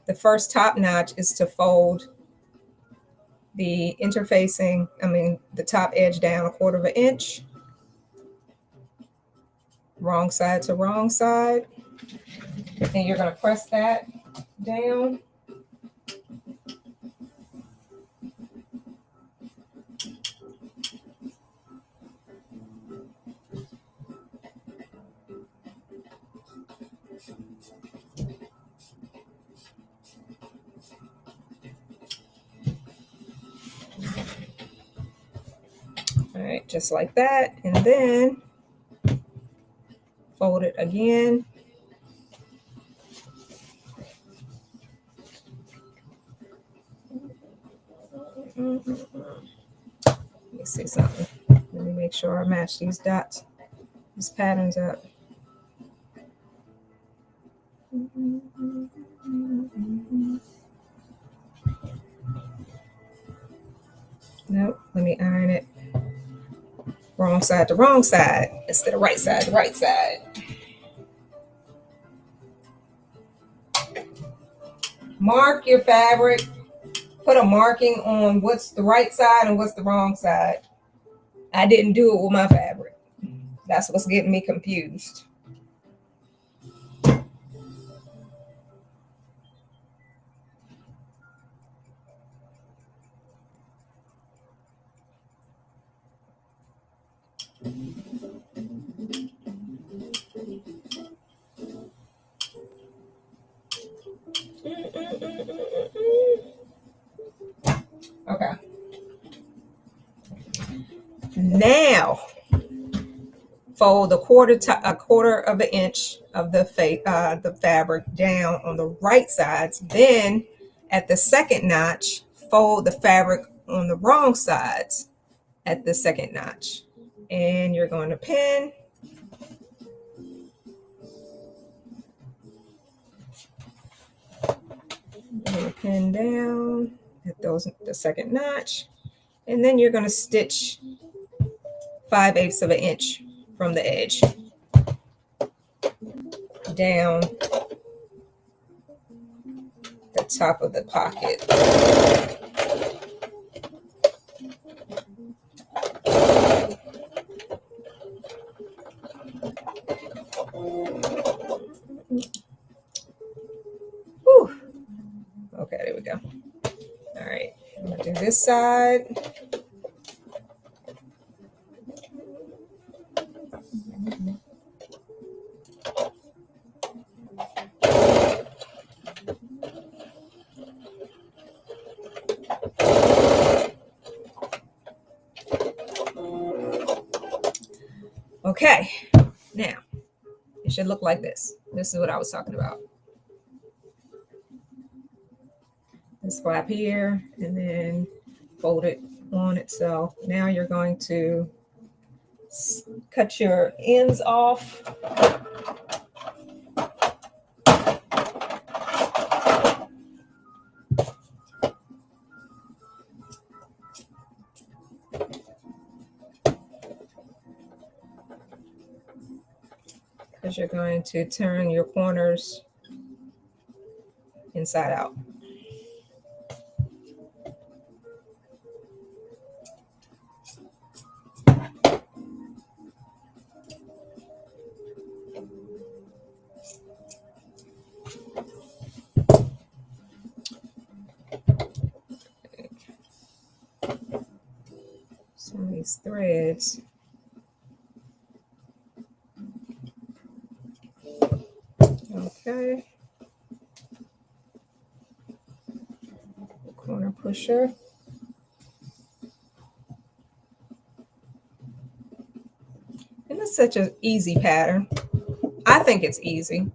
The first top notch is to fold the the top edge down 1/4 of an inch, wrong side to wrong side. And you're going to press that down. All right, just like that. And then fold it again. Let me see something. Let me make sure I match these dots, these patterns up. Nope, let me iron it wrong side to wrong side instead of right side to right side. Mark your fabric. Put a marking on what's the right side and what's the wrong side. I didn't do it with my fabric. That's what's getting me confused. Okay. Now, fold a 1/4 of an inch of the fabric down on the right sides. Then, at the second notch, fold the fabric on the wrong sides at the second notch. And you're going to pin. You're going to pin down at the second notch. And then you're going to stitch 5/8 of an inch from the edge down the top of the pocket. Whew. Okay, there we go. All right, I'm gonna do this side. Okay, now it should look like this. This is what I was talking about. This flap here, and then fold it on itself. Now you're going to cut your ends off. Because you're going to turn your corners inside out. Some of these threads. Okay. Corner pusher. And it's such an easy pattern. I think it's easy.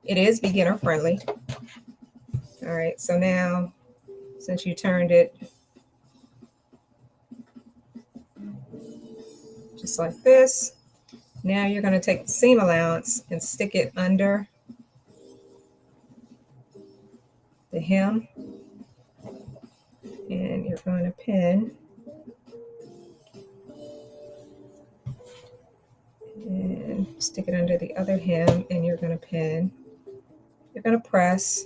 It is beginner friendly. All right, so now since you turned it just like this, now you're going to take the seam allowance and stick it under the hem, and you're going to pin and stick it under the other hem, and you're going to pin. You're going to press.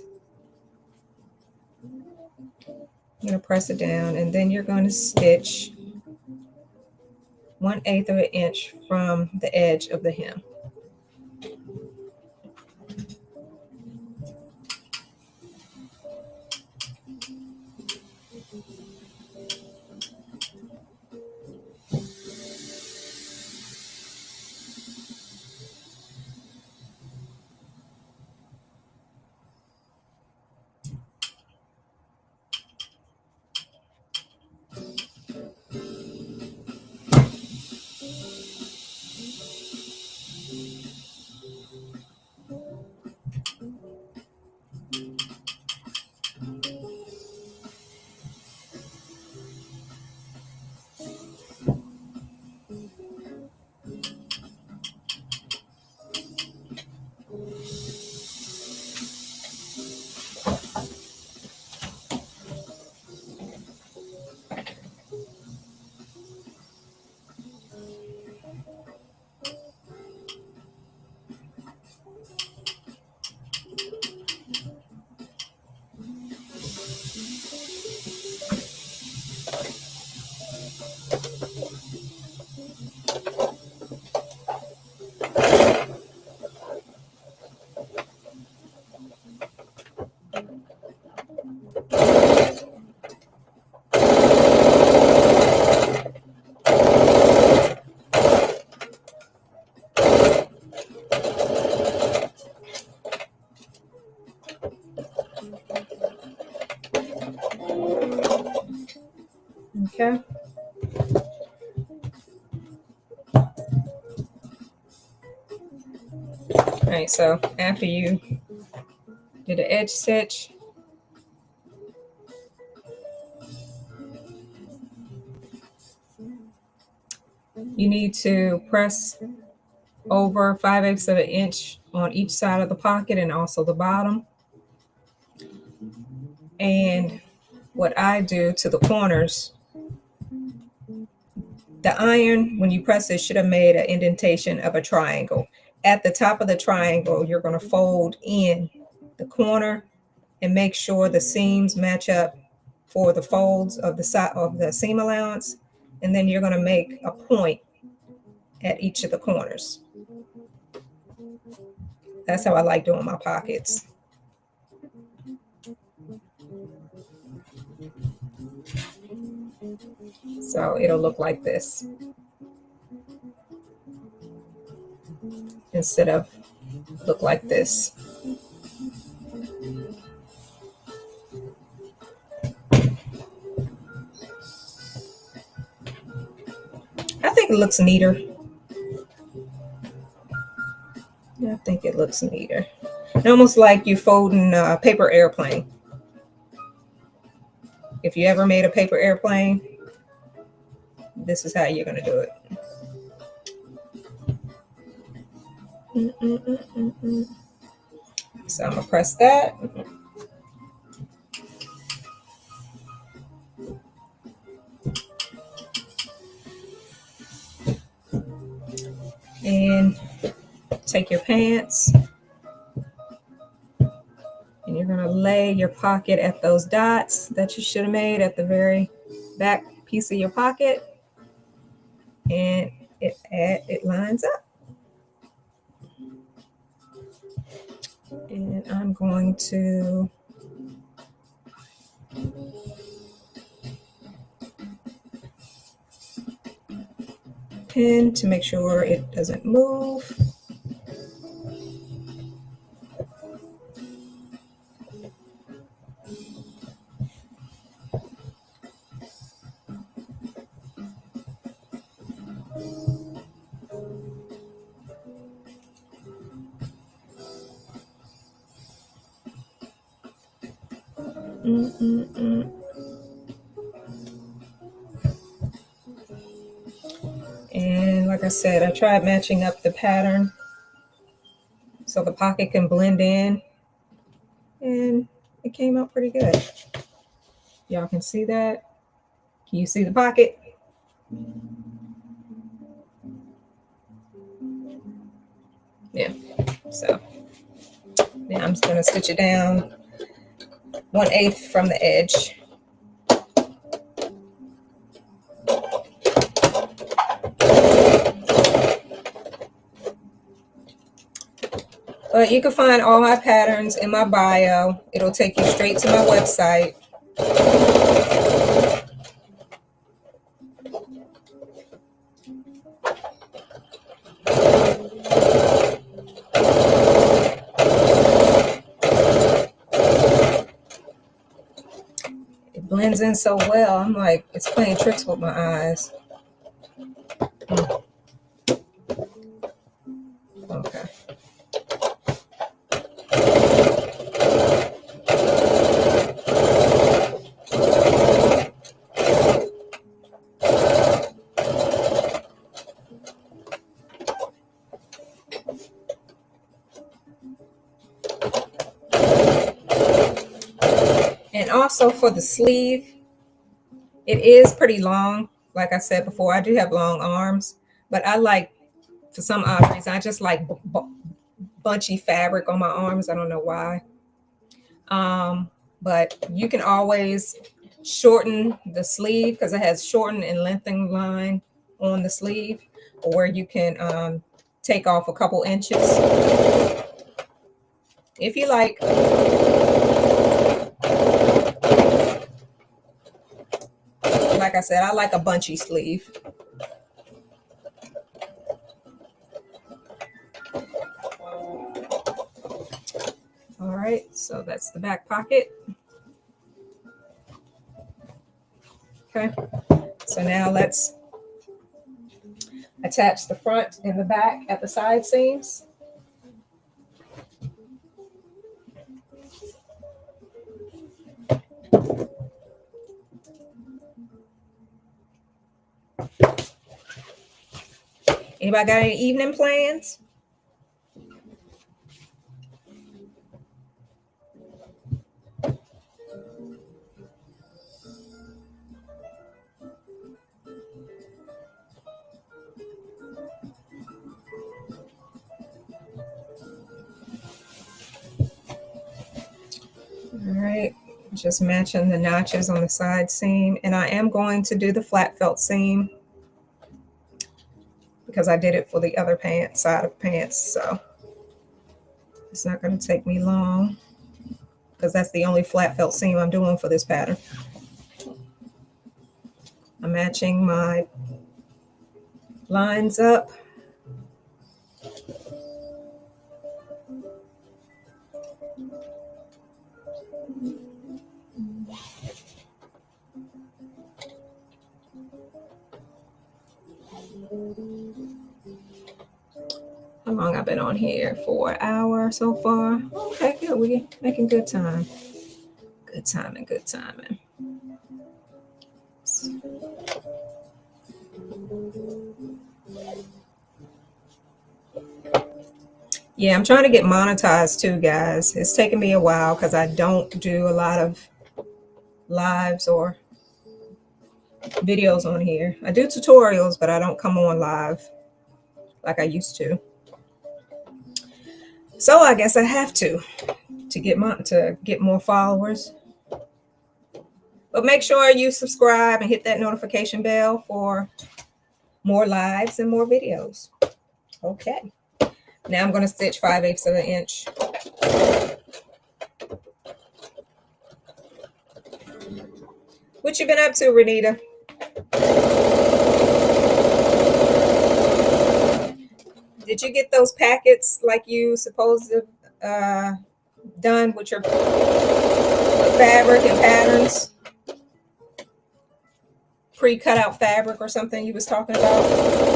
You're going to press it down, and then you're going to stitch 1/8 of an inch from the edge of the hem. Okay. All right, so after you do the edge stitch, you need to press over 5/8 of an inch on each side of the pocket and also the bottom. And what I do to the corners, the iron, when you press it, should have made an indentation of a triangle. At the top of the triangle, you're going to fold in the corner and make sure the seams match up for the folds of the side of the seam allowance. And then you're going to make a point at each of the corners. That's how I like doing my pockets. So it'll look like this instead of look like this. I think it looks neater. I think it looks neater. Almost like you folding a paper airplane. If you ever made a paper airplane, this is how you're going to do it. So I'm going to press that. And take your pants. And you're going to lay your pocket at those dots that you should have made at the very back piece of your pocket. And it lines up. And I'm going to pin to make sure it doesn't move. And like I said, I tried matching up the pattern so the pocket can blend in, and it came out pretty good. Y'all can see that? Can you see the pocket? Yeah, so now I'm just gonna stitch it down 1/8 from the edge. But you can find all my patterns in my bio. It'll take you straight to my website. It blends in so well. I'm like, it's playing tricks with my eyes. Okay. And also for the sleeve, it is pretty long. Like I said before, I do have long arms, but I like, for some odd reason, I just like bunchy fabric on my arms. I don't know why. But you can always shorten the sleeve because it has shorten and lengthen line on the sleeve, or you can take off a couple inches if you like. Like I said, I like a bunchy sleeve. All right, so that's the back pocket. Okay, so now let's attach the front and the back at the side seams. Anybody got any evening plans? All right, just matching the notches on the side seam. And I am going to do the flat felt seam because I did it for the other pants, side of pants. So it's not going to take me long because that's the only flat felt seam I'm doing for this pattern. I'm matching my lines up. How long I've been on here for an hour so far. Okay, good. We're making good time. Good timing, good timing. Yeah, I'm trying to get monetized too, guys. It's taking me a while because I don't do a lot of lives or videos on here. I do tutorials, but I don't come on live like I used to. So I guess I have to get more followers. But make sure you subscribe and hit that notification bell for more lives and more videos. Okay. Now I'm going to stitch 5/8 of an inch. What you been up to, Renita? Did you get those packets like you supposed to done with your fabric and patterns? Pre-cut out fabric or something you was talking about?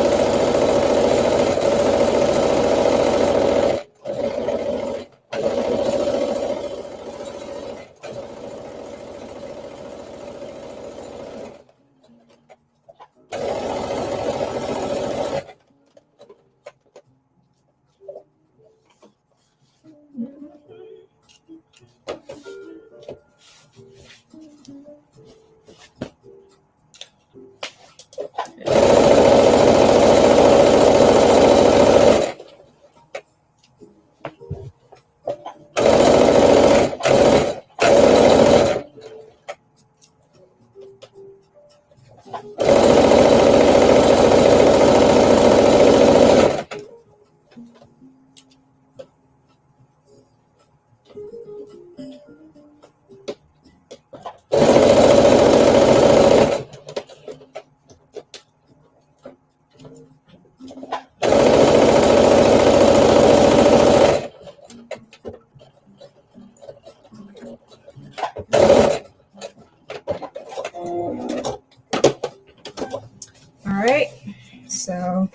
So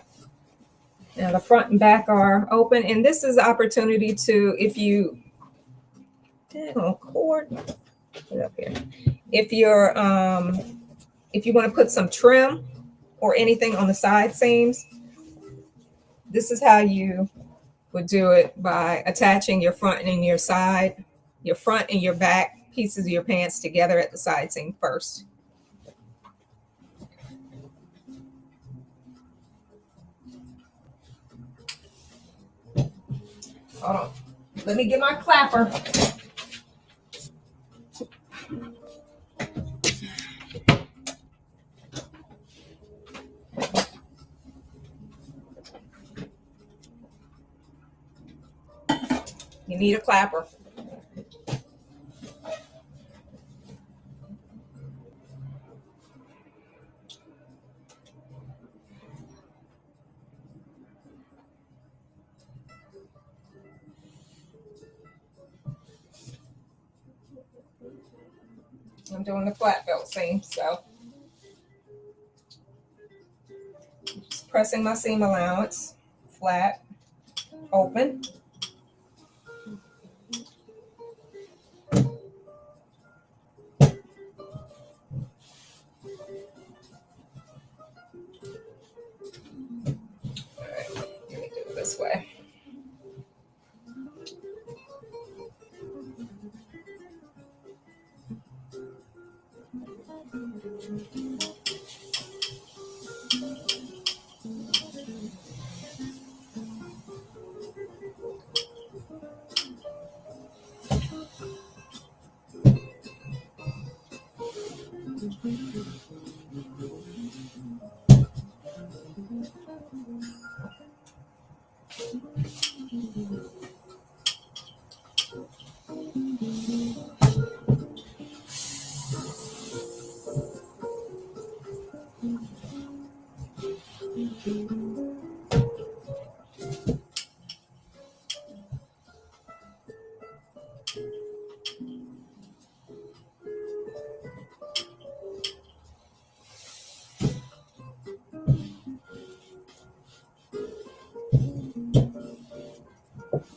now the front and back are open, and this is the opportunity to, if you cord, put it up here. If you want to put some trim or anything on the side seams, this is how you would do it, by attaching your front and your side, your front and your back pieces of your pants together at the side seam first. Hold on. Let me get my clapper. You need a clapper. I'm doing the flat belt seam, so just pressing my seam allowance, flat, open. All right, let me do it this way.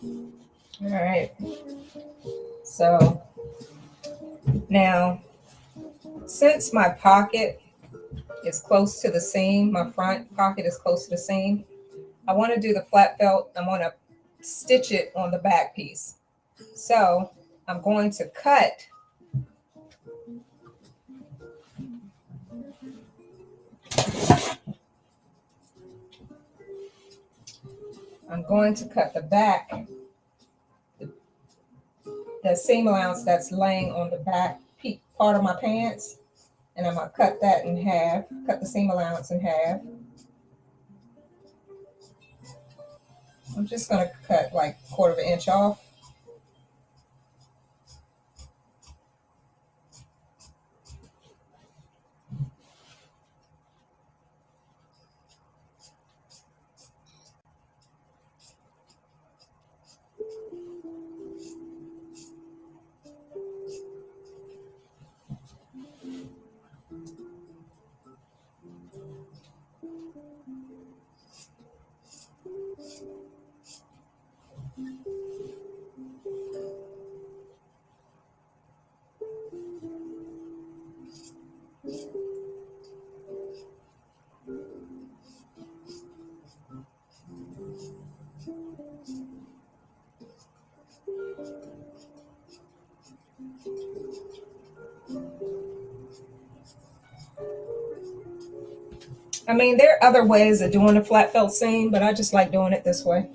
All right. So now, since my pocket is close to the seam, my front pocket is close to the seam, I want to do the flat felt. I want to stitch it on the back piece. So I'm going to cut the back, the seam allowance that's laying on the back part of my pants, and I'm going to cut that in half, cut the seam allowance in half. I'm just going to cut like 1/4 inch off. I mean, there are other ways of doing a flat felt seam, but I just like doing it this way.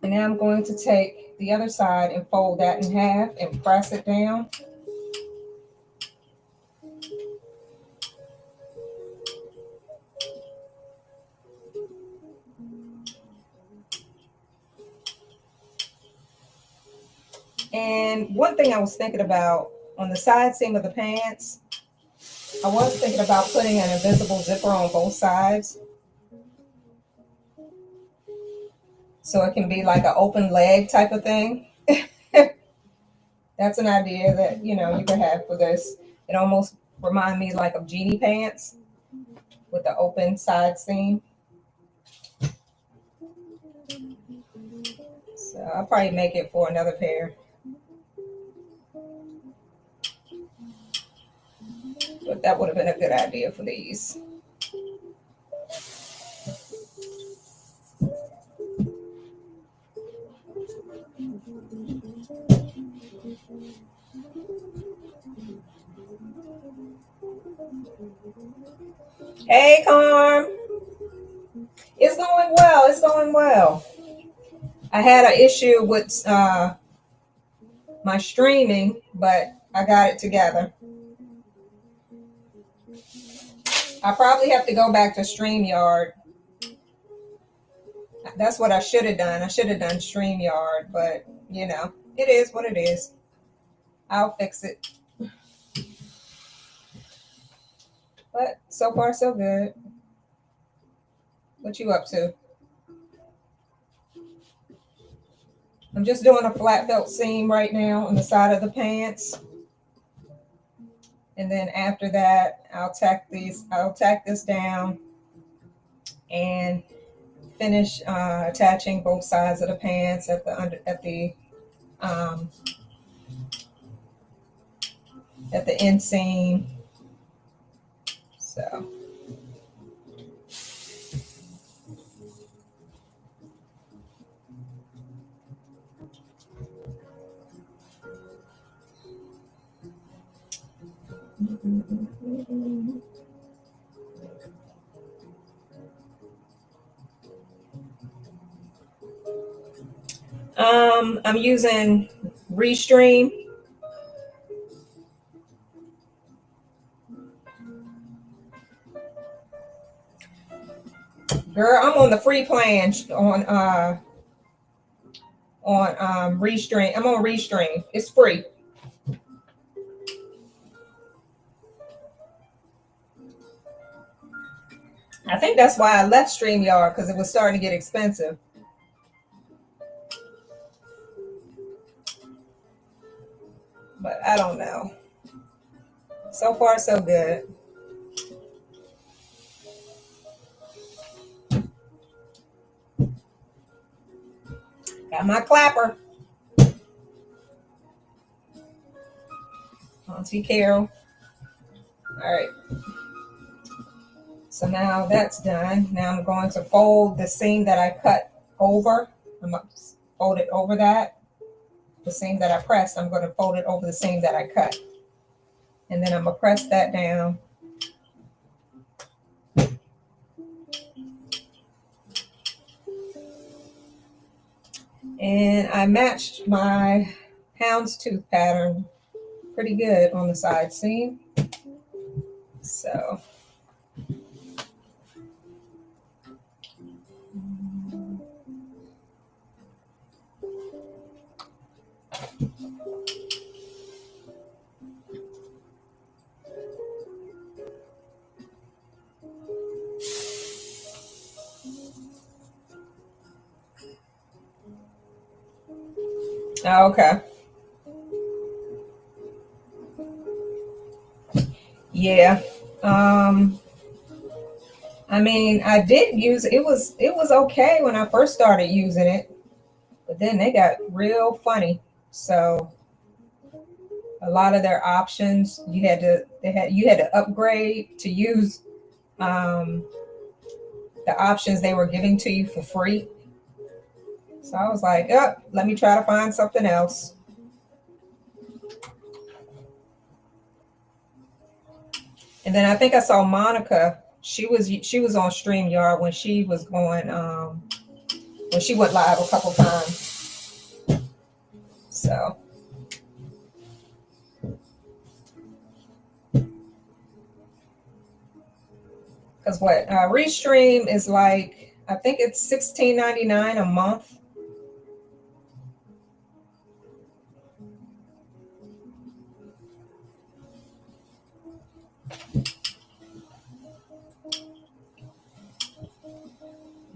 And now I'm going to take the other side and fold that in half and press it down. And one thing I was thinking about on the side seam of the pants, I was thinking about putting an invisible zipper on both sides. So it can be like an open leg type of thing. That's an idea that, you could have for this. It almost reminds me like of genie pants with the open side seam. So I'll probably make it for another pair. But that would have been a good idea for these. Hey, Carm. It's going well. It's going well. I had an issue with my streaming, but I got it together. I probably have to go back to StreamYard. That's what I should have done. I should have done StreamYard, but it is what it is. I'll fix it. But so far, so good. What you up to? I'm just doing a flat felt seam right now on the side of the pants. And then after that, I'll tack this down and finish attaching both sides of the pants at the inseam. So. I'm using Restream. Girl, I'm on the free plan on Restream. I'm on Restream. It's free. I think that's why I left StreamYard, because it was starting to get expensive. But I don't know. So far, so good. Got my clapper. Auntie Carol. All right. So now that's done. Now I'm going to fold the seam that I cut over. I'm going to fold it over that. The seam that I pressed, I'm going to fold it over the seam that I cut. And then I'm going to press that down. And I matched my houndstooth pattern pretty good on the side seam. So okay. Yeah. I mean, I did use it. It was okay when I first started using it, but then they got real funny. So a lot of their options you had to upgrade to use the options they were giving to you for free. So I was like, oh, let me try to find something else. And then I think I saw Monica. She was on StreamYard when she was going when she went live a couple times. So because what Restream is like, I think it's $16.99 a month.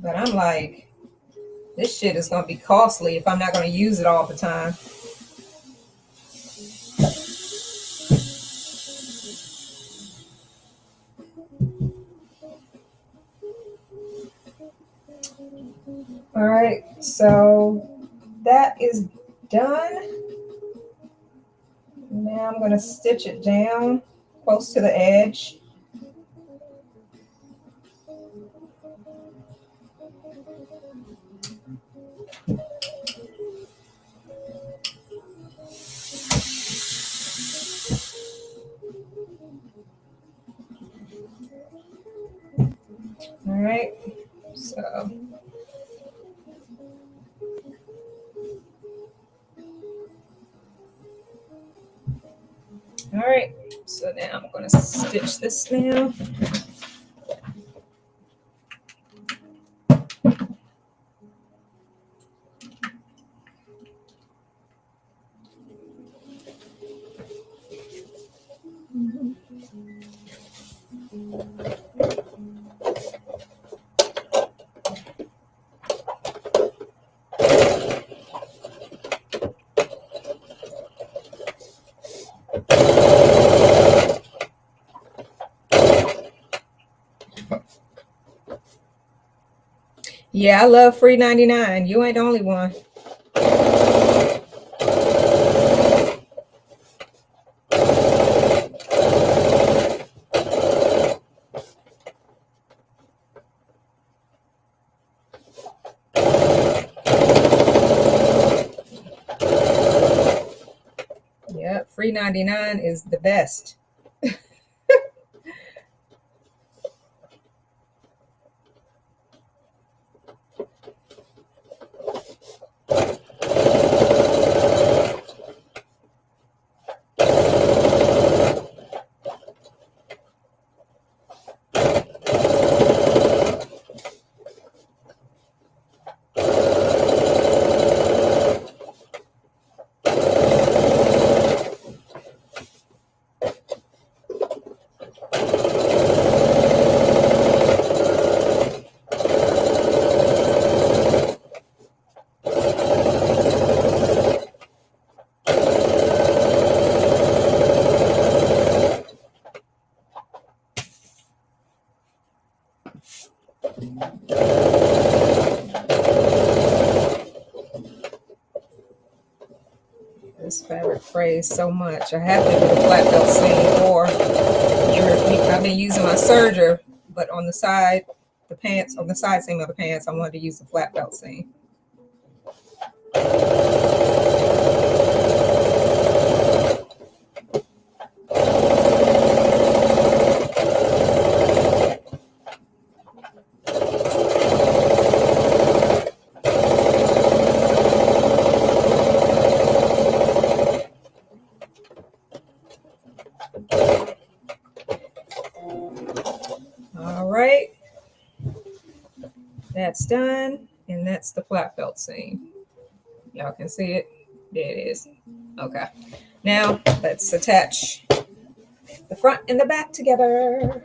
But I'm like, this shit is gonna be costly if I'm not gonna use it all the time. All right, so that is done. Now I'm gonna stitch it down close to the edge. All right, so all right, so now I'm going to stitch this now. Yeah, I love free 99. You ain't the only one. Yeah, free 99 is the best. trays so much. I have to do the flat belt seam, or I've been using my serger, but on the side, the pants, on the side seam of the pants, I wanted to use the flat belt seam. All right, that's done, and that's the flat belt seam. Y'all can see it. There it is. Okay, now let's attach the front and the back together.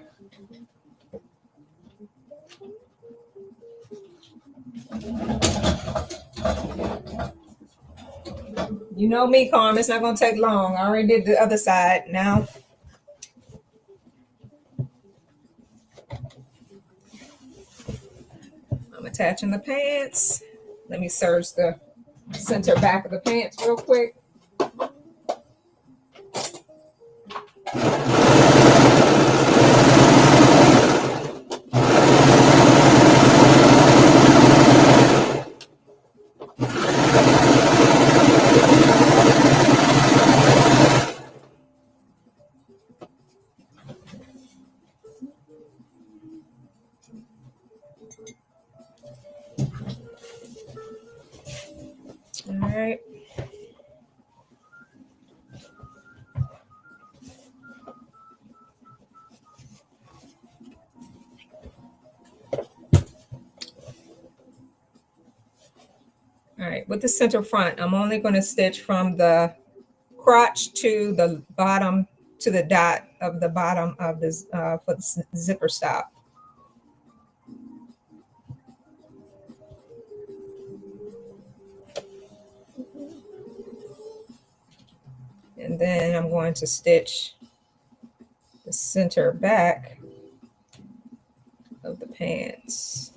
You know me, Carmen, it's not going to take long. I already did the other side. Now I'm attaching the pants. Let me serge the center back of the pants real quick. All right. All right, with the center front, I'm only going to stitch from the crotch to the bottom, to the dot of the bottom of this for the zipper stop. And then I'm going to stitch the center back of the pants.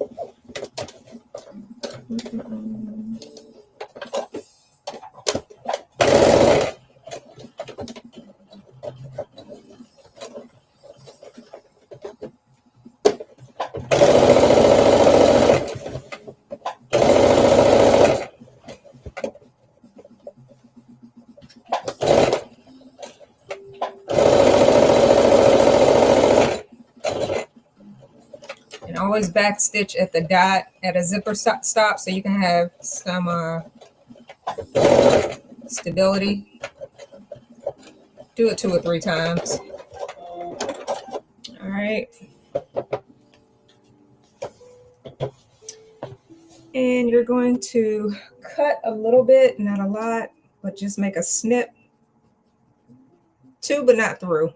And always back stitch at the dot at a zipper stop so you can have some stability. Do it 2 or 3 times. All right. And you're going to cut a little bit, not a lot, but just make a snip. 2, but not through.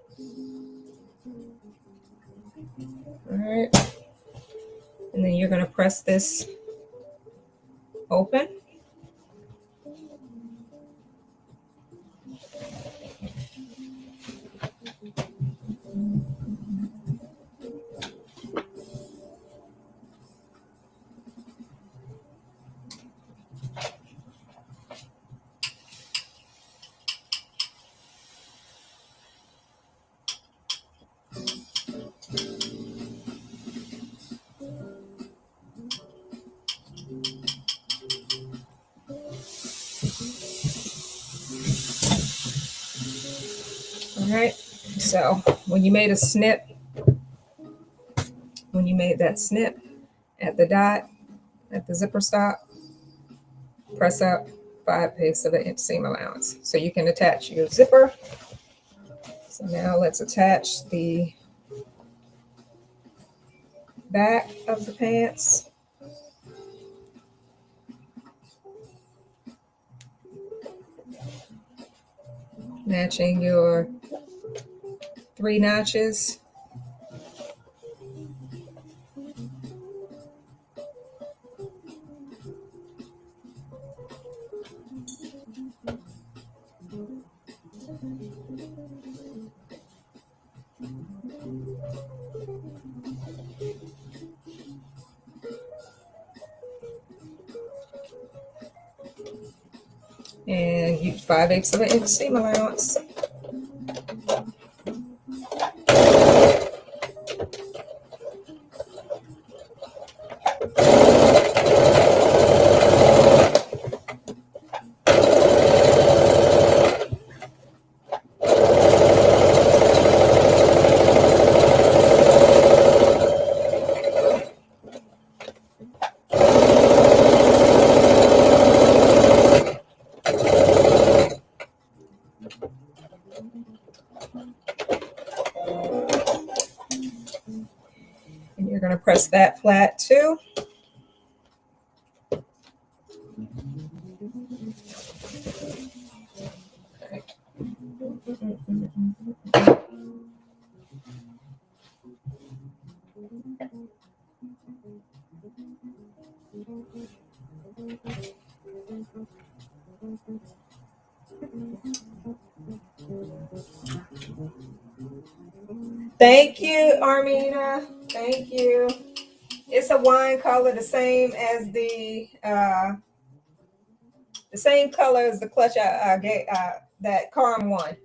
All right. And then you're going to press this open. All right, so when you made that snip at the dot, at the zipper stop, press up 5/8 of an inch seam allowance. So you can attach your zipper. So now let's attach the back of the pants. Matching your 3 notches. and use 5/8 of an inch seam allowance. And you're going to press that flat too. Thank you, Armina. Thank you. It's a wine color, the same as the same color as the clutch I gave that Carm won.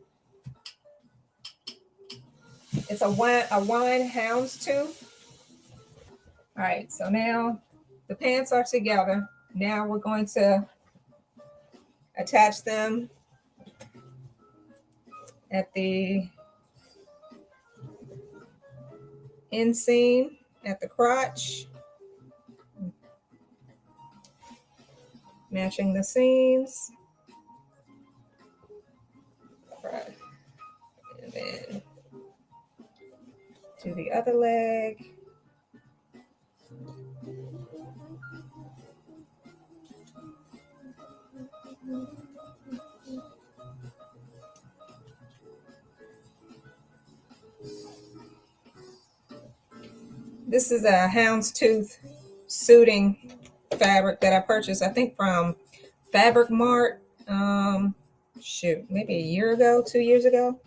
It's a wine houndstooth. All right, so now the pants are together. Now we're going to attach them at the inseam at the crotch, matching the seams. Right. And then to the other leg. This is a houndstooth suiting fabric that I purchased, I think from Fabric Mart. Maybe a year ago, 2 years ago.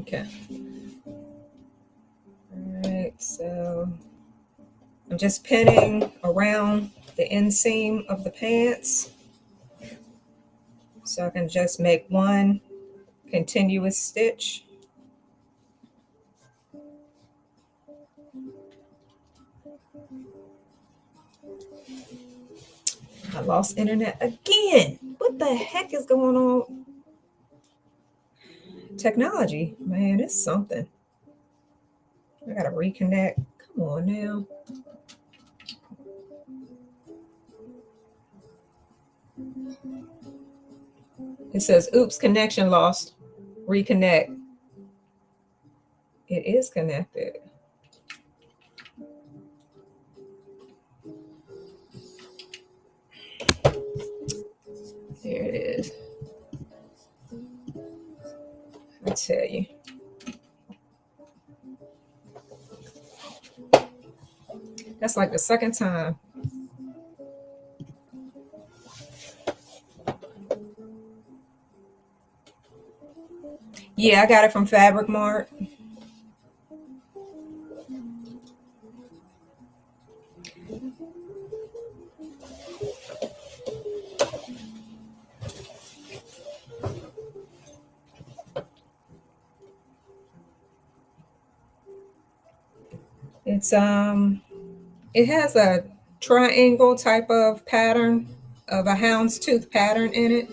Okay. All right, so I'm just pinning around the inseam of the pants so I can just make one continuous stitch. I lost internet again. What the heck is going on? Technology, man, it's something. I gotta reconnect. Come on now. It says, oops, connection lost. Reconnect. It is connected. There it is. I tell you. That's like the second time. Yeah, I got it from Fabric Mart. It has a triangle type of pattern of a houndstooth pattern in it.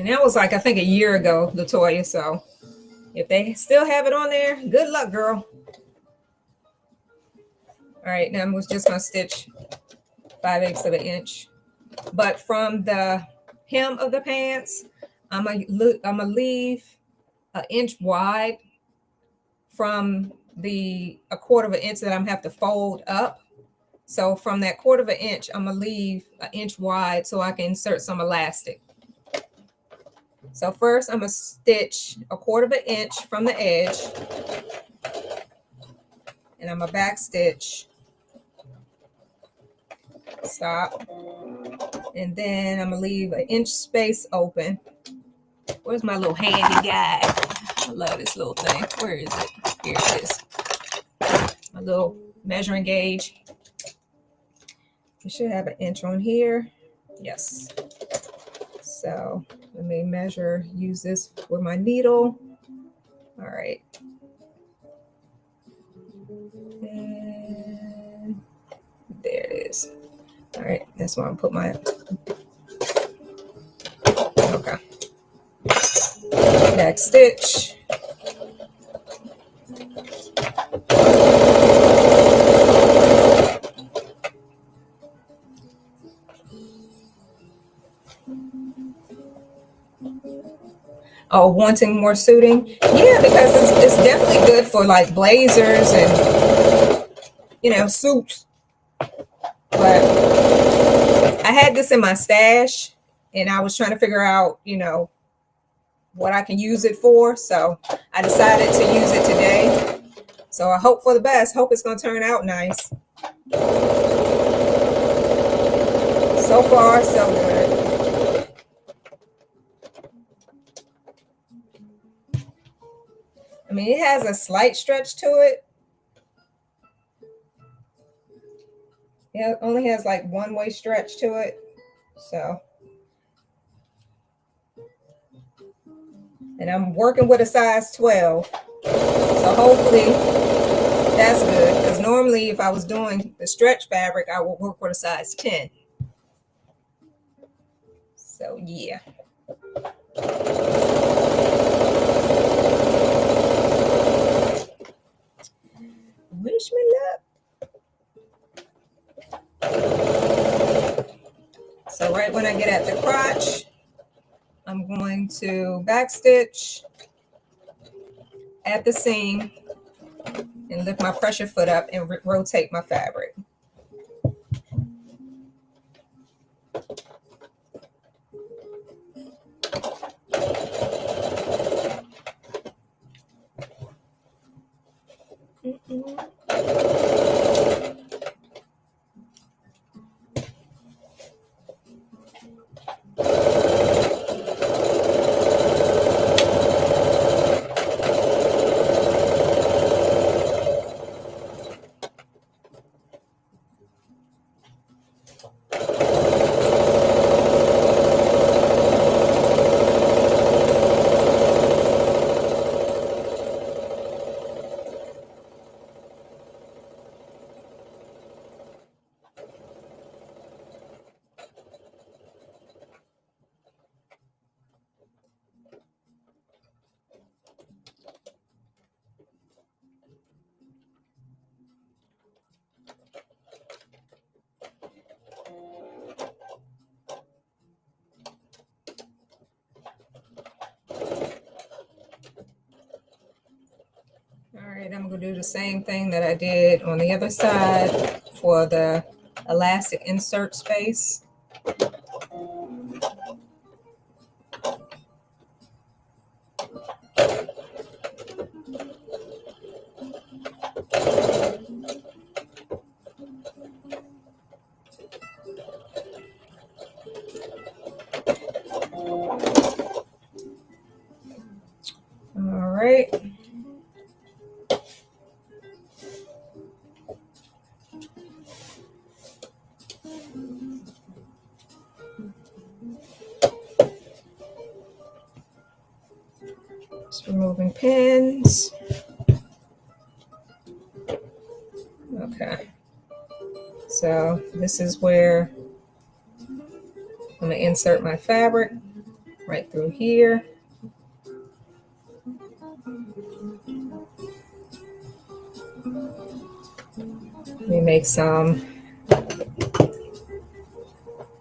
And that was like, I think a year ago, Latoya. So if they still have it on there, good luck, girl. All right, now I'm just gonna stitch 5/8 of an inch. But from the hem of the pants, I'm gonna leave an inch wide from a 1/4 of an inch that I'm gonna have to fold up. So from that 1/4 of an inch, I'm gonna leave an inch wide so I can insert some elastic. So first I'm gonna stitch a 1/4 of an inch from the edge, and I'm gonna back stitch, stop, and then I'm gonna leave an inch space open. Where's my little handy guide? I love this little thing. Where is it? Here it is. My little measuring gauge. We should have an inch on here. Yes. So let me measure, use this with my needle. All right. And there it is. All right, that's where I'm put my, okay. Back stitch. Oh, wanting more suiting? Yeah, because it's definitely good for like blazers and, you know, suits. But I had this in my stash and I was trying to figure out, you know, what I can use it for. So I decided to use it today. So I hope for the best. Hope it's going to turn out nice. So far, so good. I mean, it has a slight stretch to it. It only has like one-way stretch to it. So, and I'm working with a size 12. So hopefully that's good. Because normally if I was doing the stretch fabric, I would work with a size 10. So yeah. Wish me luck. So right when I get at the crotch, I'm going to backstitch at the seam and lift my pressure foot up and rotate my fabric. All right, I'm going to do the same thing that I did on the other side for the elastic insert space. All right. Just removing pins. Okay. So this is where I'm going to insert my fabric right through here. Let me make some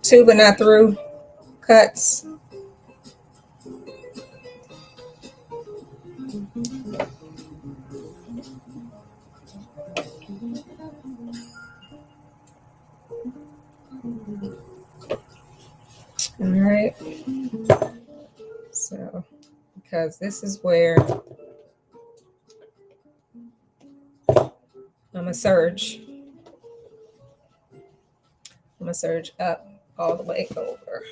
two but not through cuts. All right. So, because this is where I'm gonna serge. I'm gonna serge up all the way over.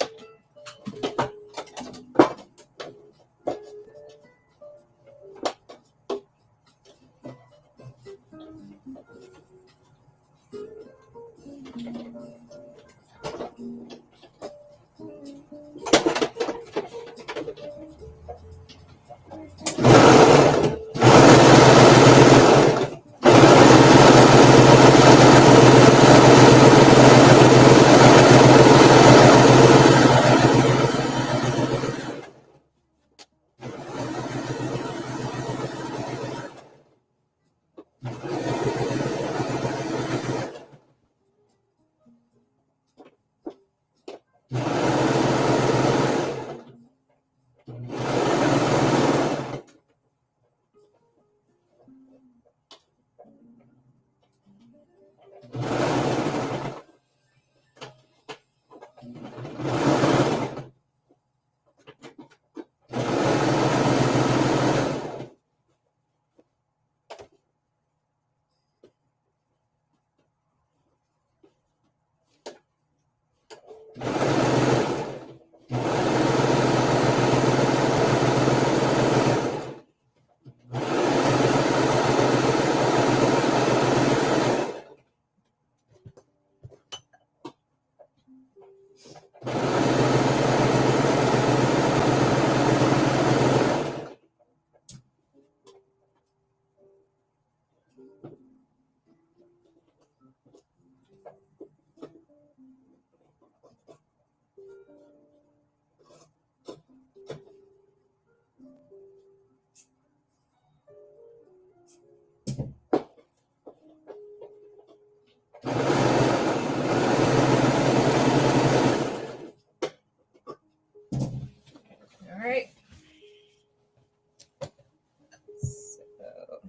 All right. So,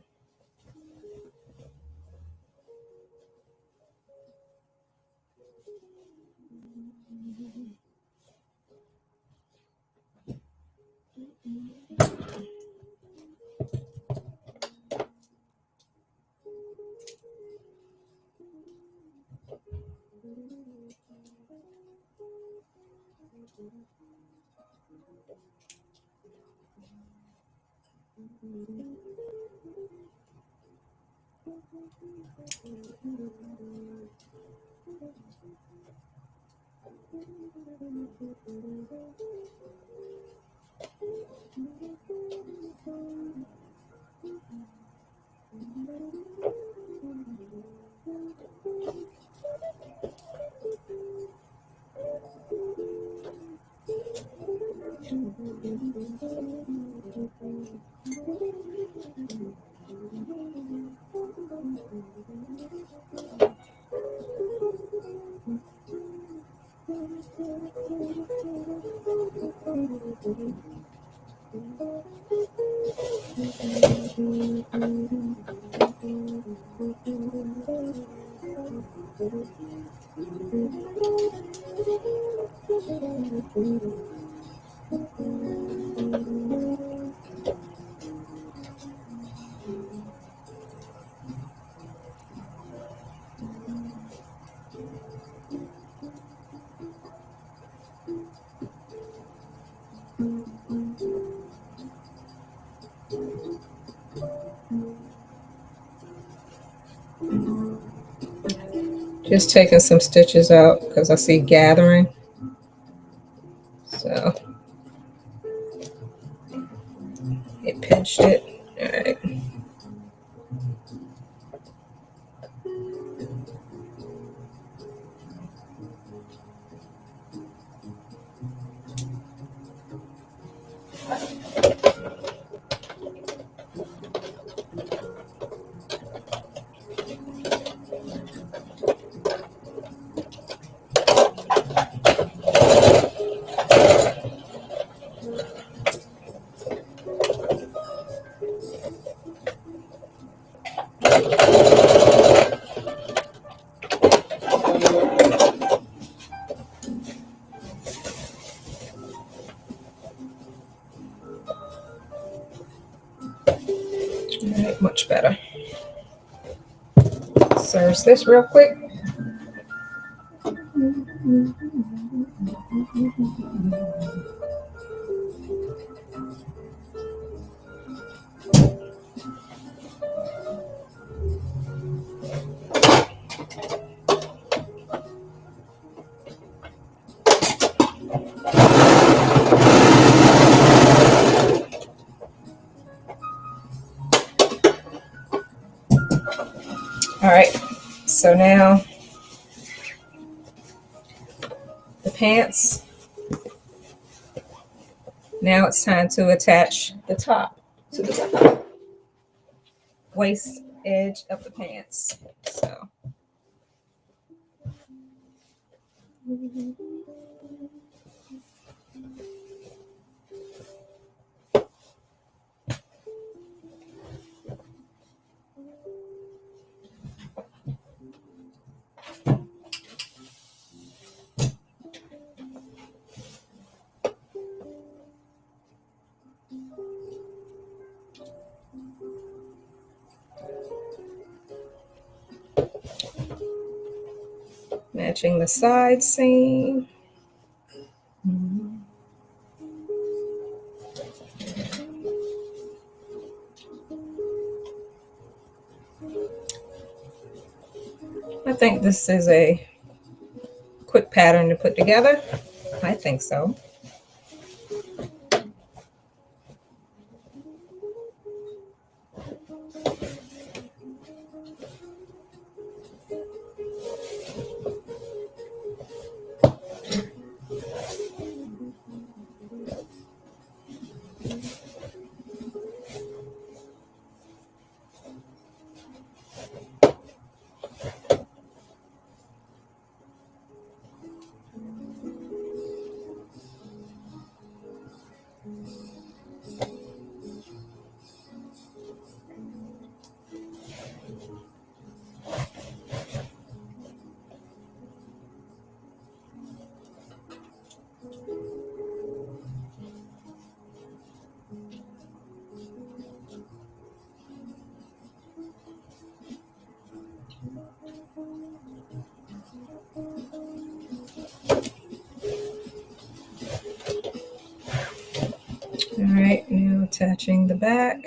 just taking some stitches out because I see gathering. So it pinched it. All right. much better. Search this real quick. All right, so now the pants. Now it's time to attach the top to the waist edge of the pants. So matching the side seam. I think this is a quick pattern to put together. I think so. All right, now attaching the back.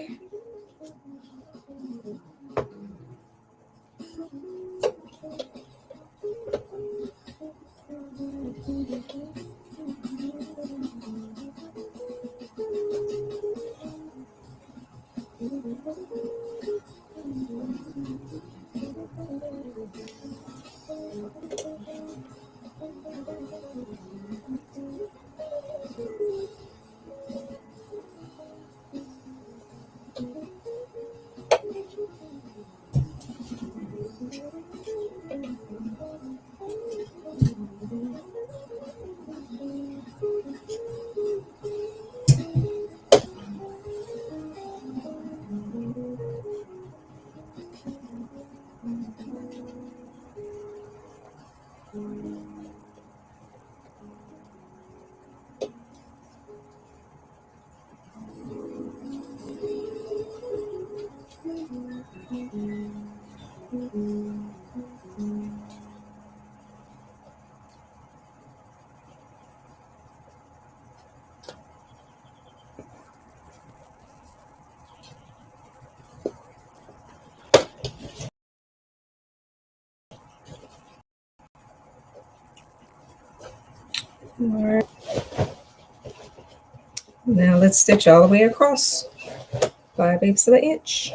All right. Now let's stitch all the way across 5/8 of an inch.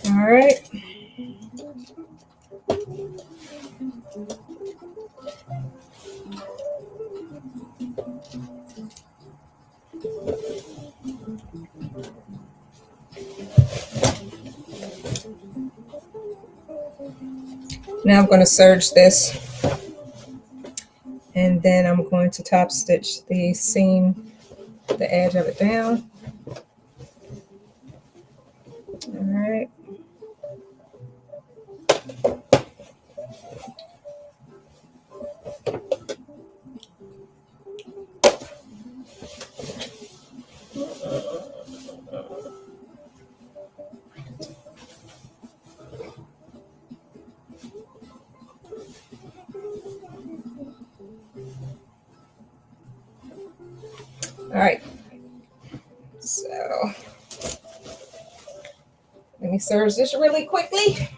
All right. Now I'm going to serge this, and then I'm going to top stitch the seam, the edge of it down. All right. All right. So let me serge this really quickly.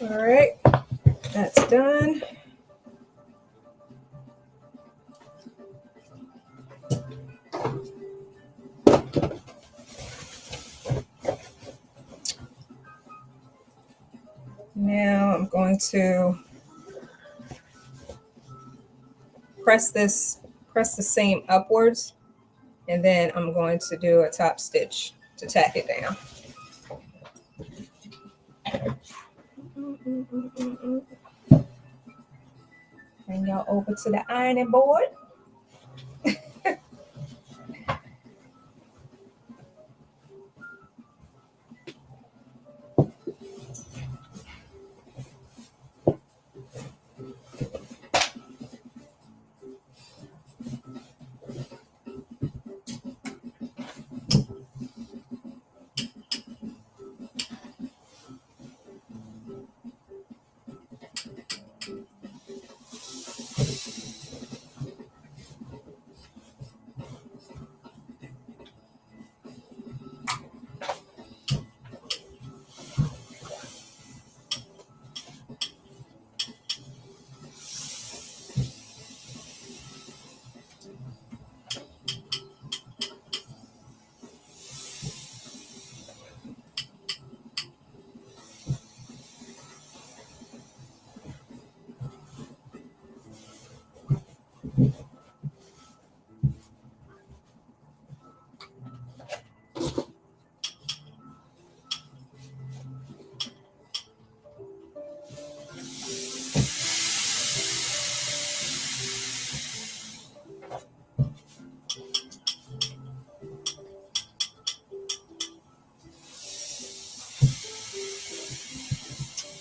All right, that's done. Now I'm going to press the seam upwards, and then I'm going to do a top stitch to tack it down. Bring y'all over to the ironing board.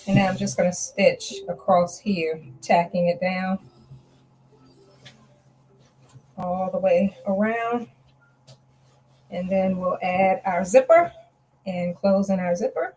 And now I'm just going to stitch across here, tacking it down all the way around. And then we'll add our zipper and close in our zipper.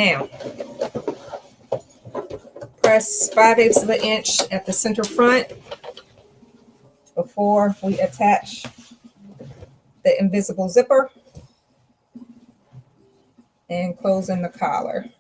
Now, press 5/8 of an inch at the center front before we attach the invisible zipper and close in the collar.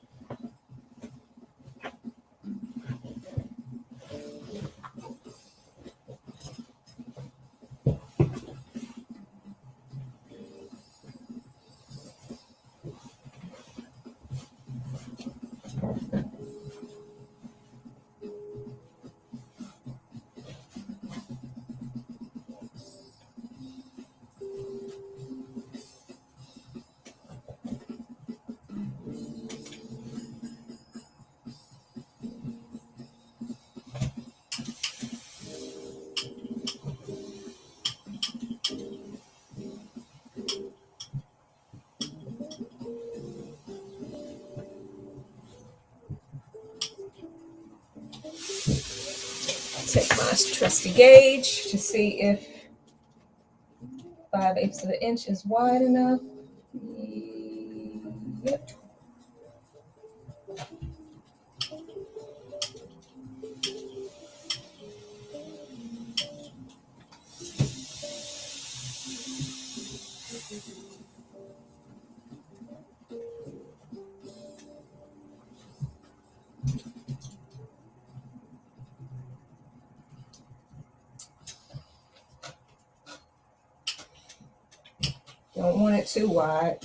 Take my trusty gauge to see if 5/8 of an inch is wide enough. Yep. Don't want it too wide.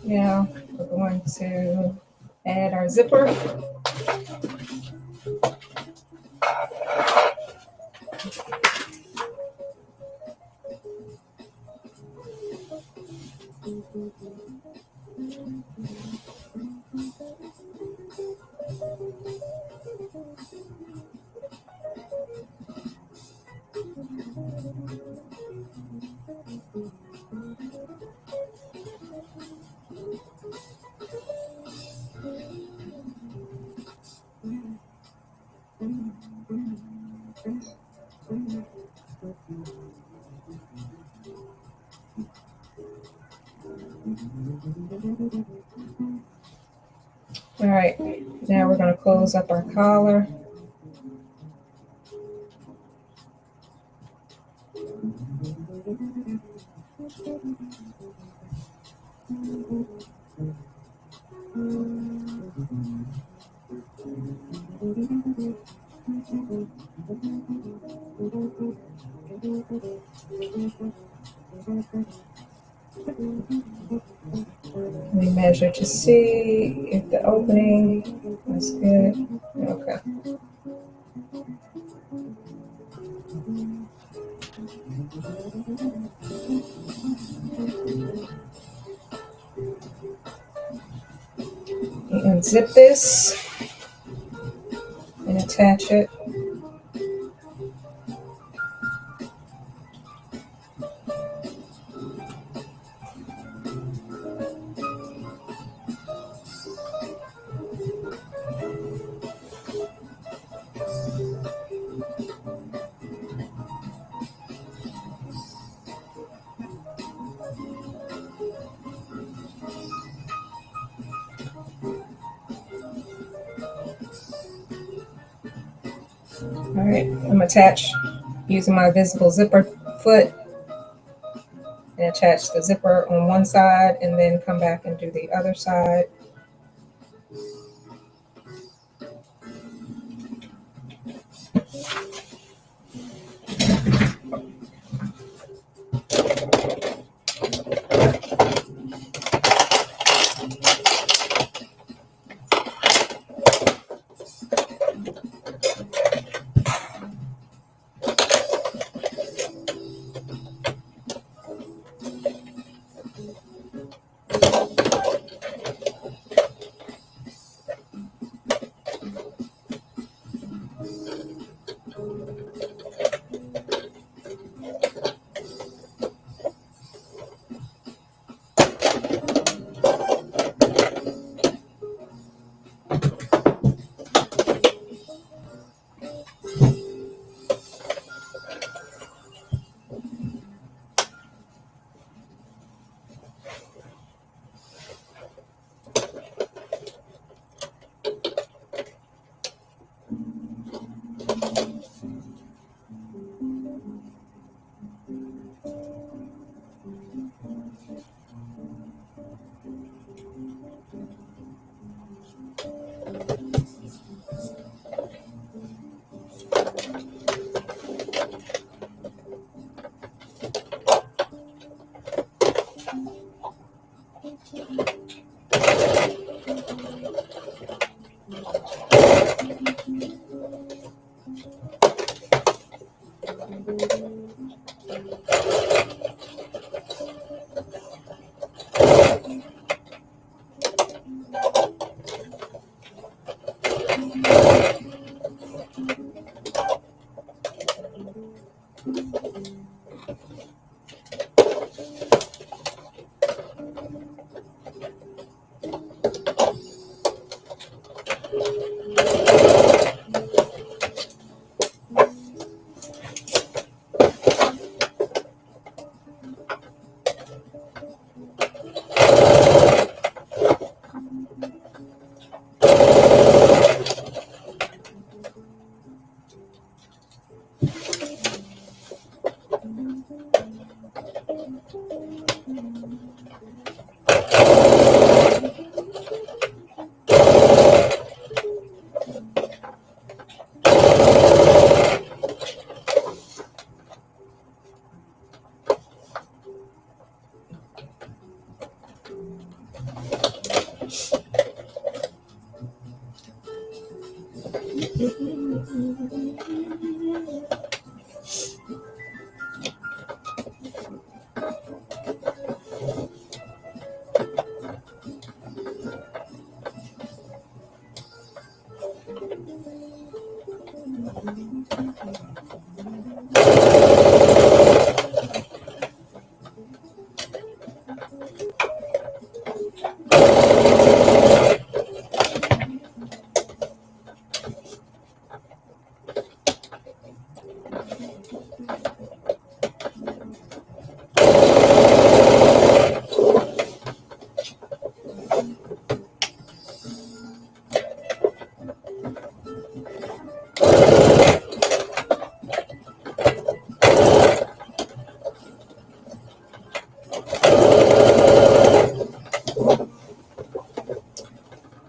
Now we're going to add our zipper. All right, now we're going to close up our collar. Let me measure to see if the opening is good. Okay. Unzip this and attach it. All right, I'm gonna attach using my visible zipper foot and attach the zipper on one side and then come back and do the other side.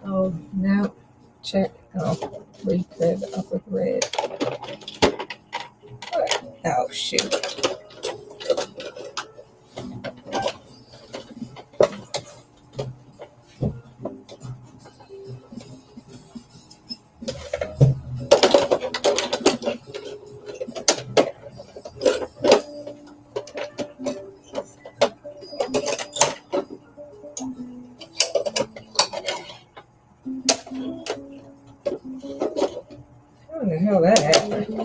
Oh, now check. Oh, re-thread the upper thread. Oh, shoot. How in the hell that happened?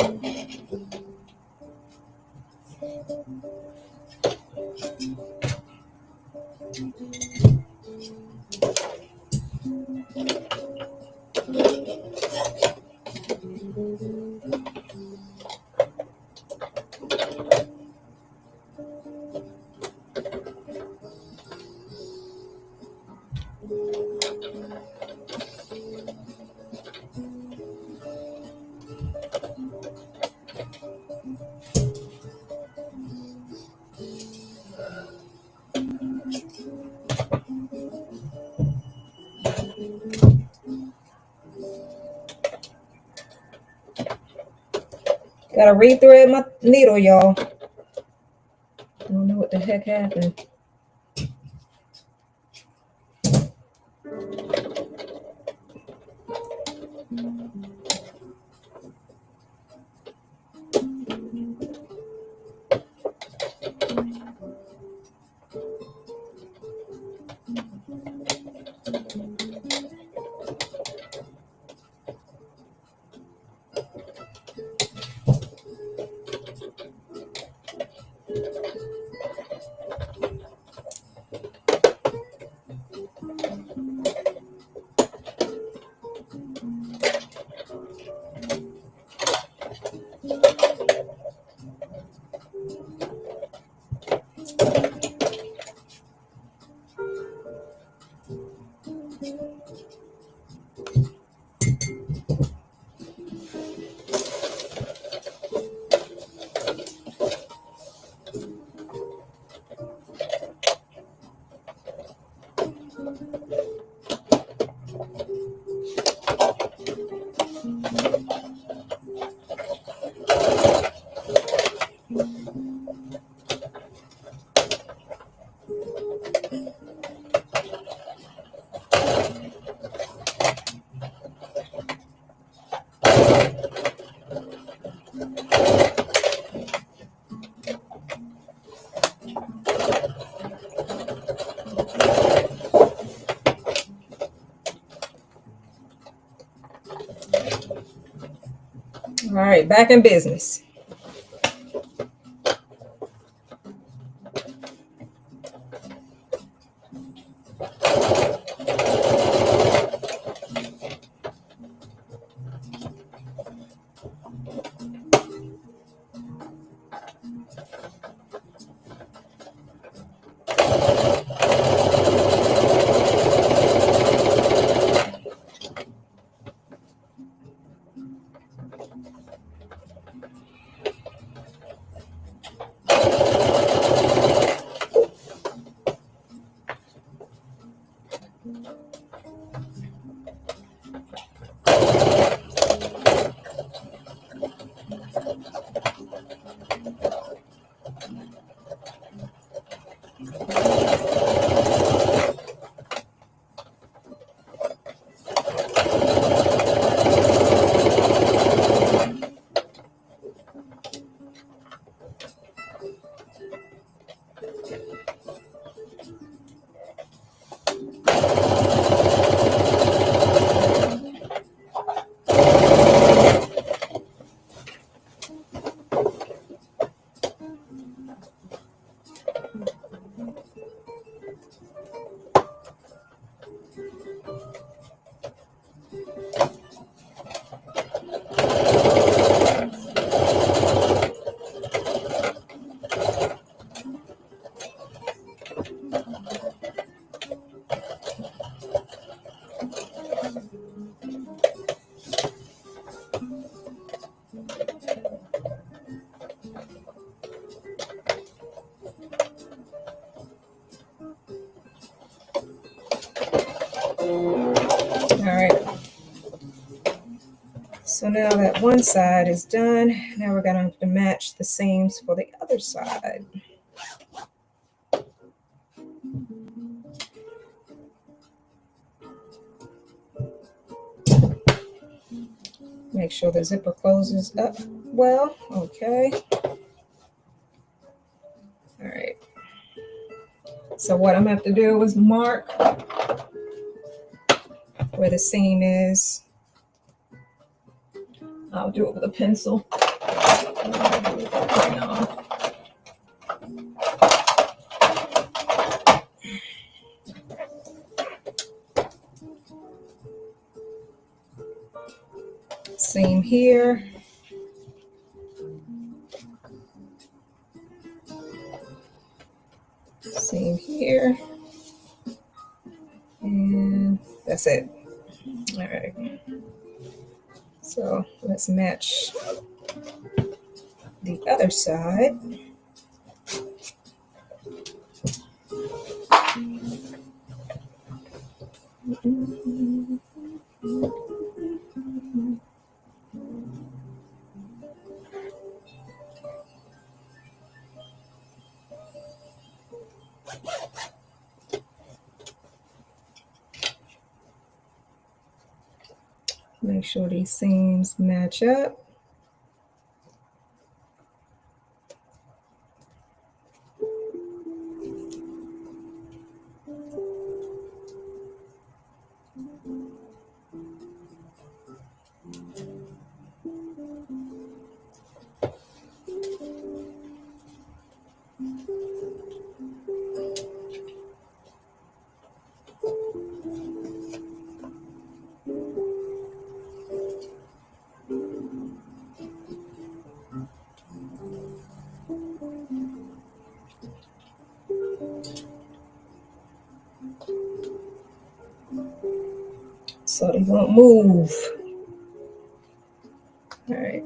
Gotta re-thread my needle, y'all. I don't know what the heck happened. right, back in business. All right. So now that one side is done, now we're going to have to match the seams for the other side. Make sure the zipper closes up well. Okay. All right. So what I'm going to have to do is mark where the seam is. I'll do it with a pencil. Seam here. Seam here. And that's it. All right. So let's match the other side. Make sure these seams match up. So they won't move. All right.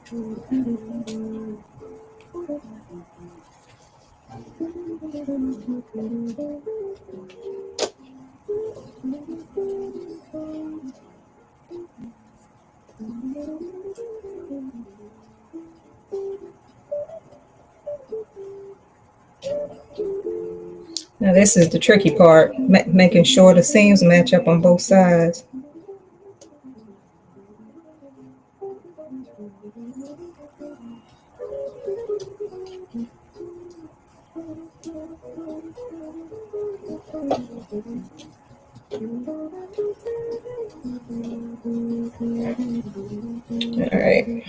Now this is the tricky part, making sure the seams match up on both sides. All right.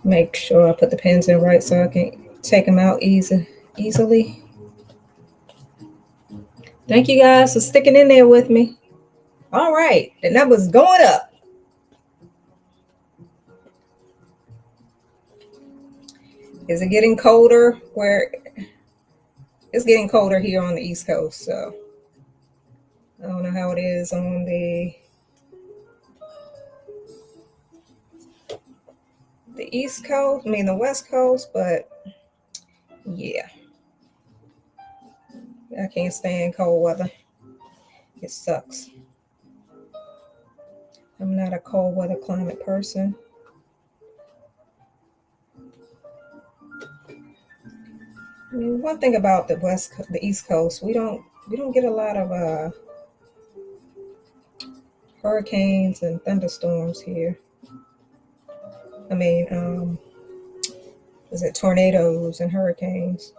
Make sure I put the pins in right so I can take them out easily. Thank you guys for sticking in there with me. All right, the number's going up. Is it getting colder? Where it's getting colder here on the East Coast, so I don't know how it is on the East Coast, the West Coast, but yeah, I can't stand cold weather. It sucks. I'm not a cold weather climate person. One thing about the East Coast, we don't get a lot of hurricanes and thunderstorms here. Is it tornadoes and hurricanes?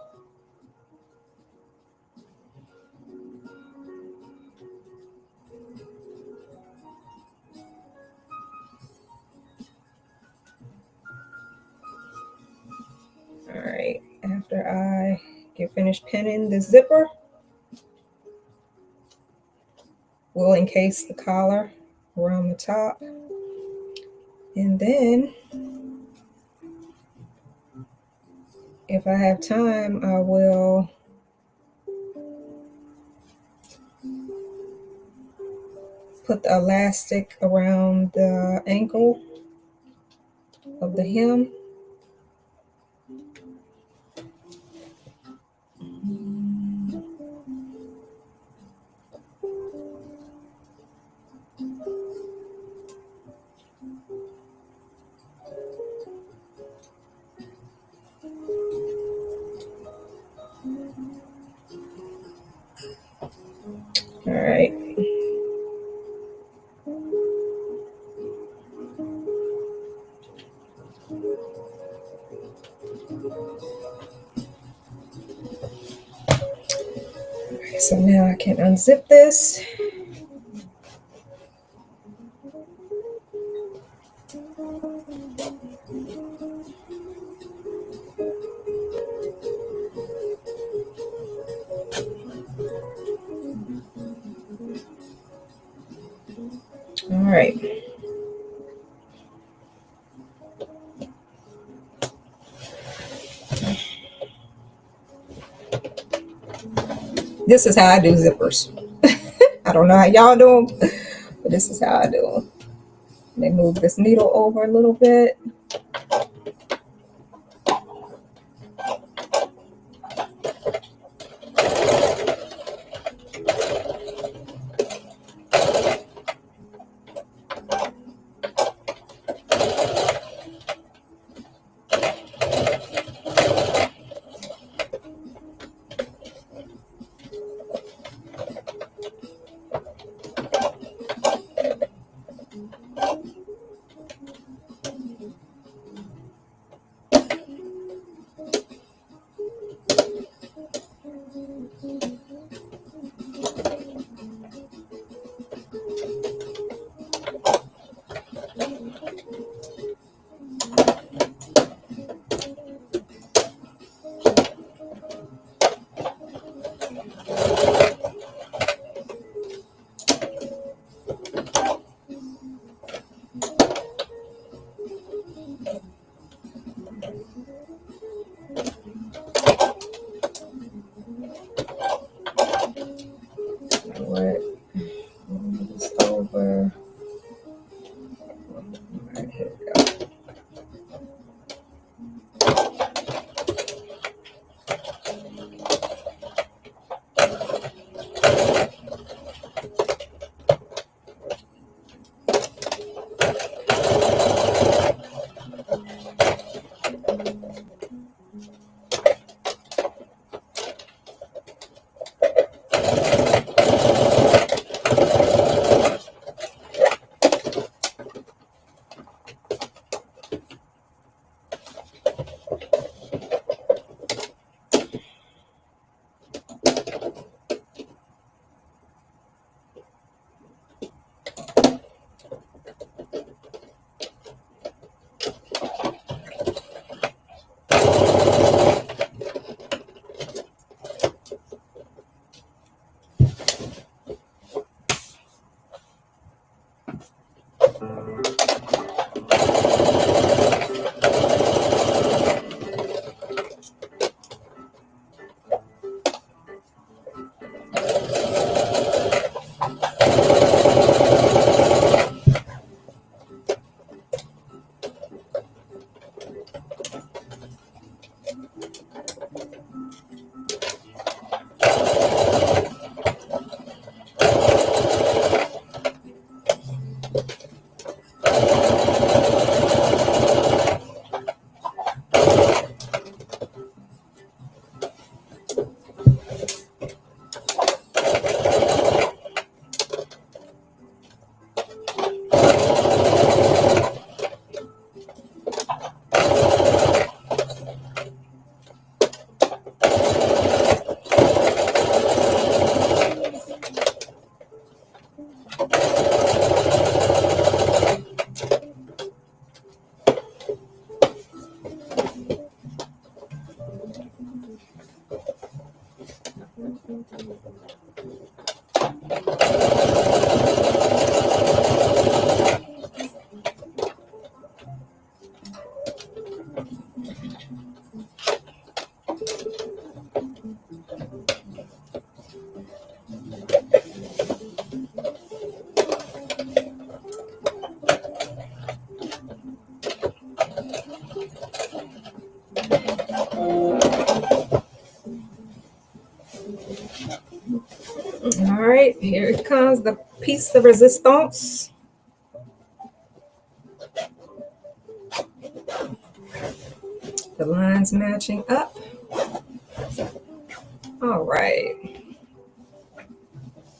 All right, after I get finished pinning the zipper, we'll encase the collar around the top. And then, if I have time, I will put the elastic around the ankle of the hem. All right. So now I can unzip this. All right. This is how I do zippers. I don't know how y'all do them, but this is how I do them. Let me move this needle over a little bit. What? This over. All right, here we go. All right, here it comes, the piece de resistance. The lines matching up. All right,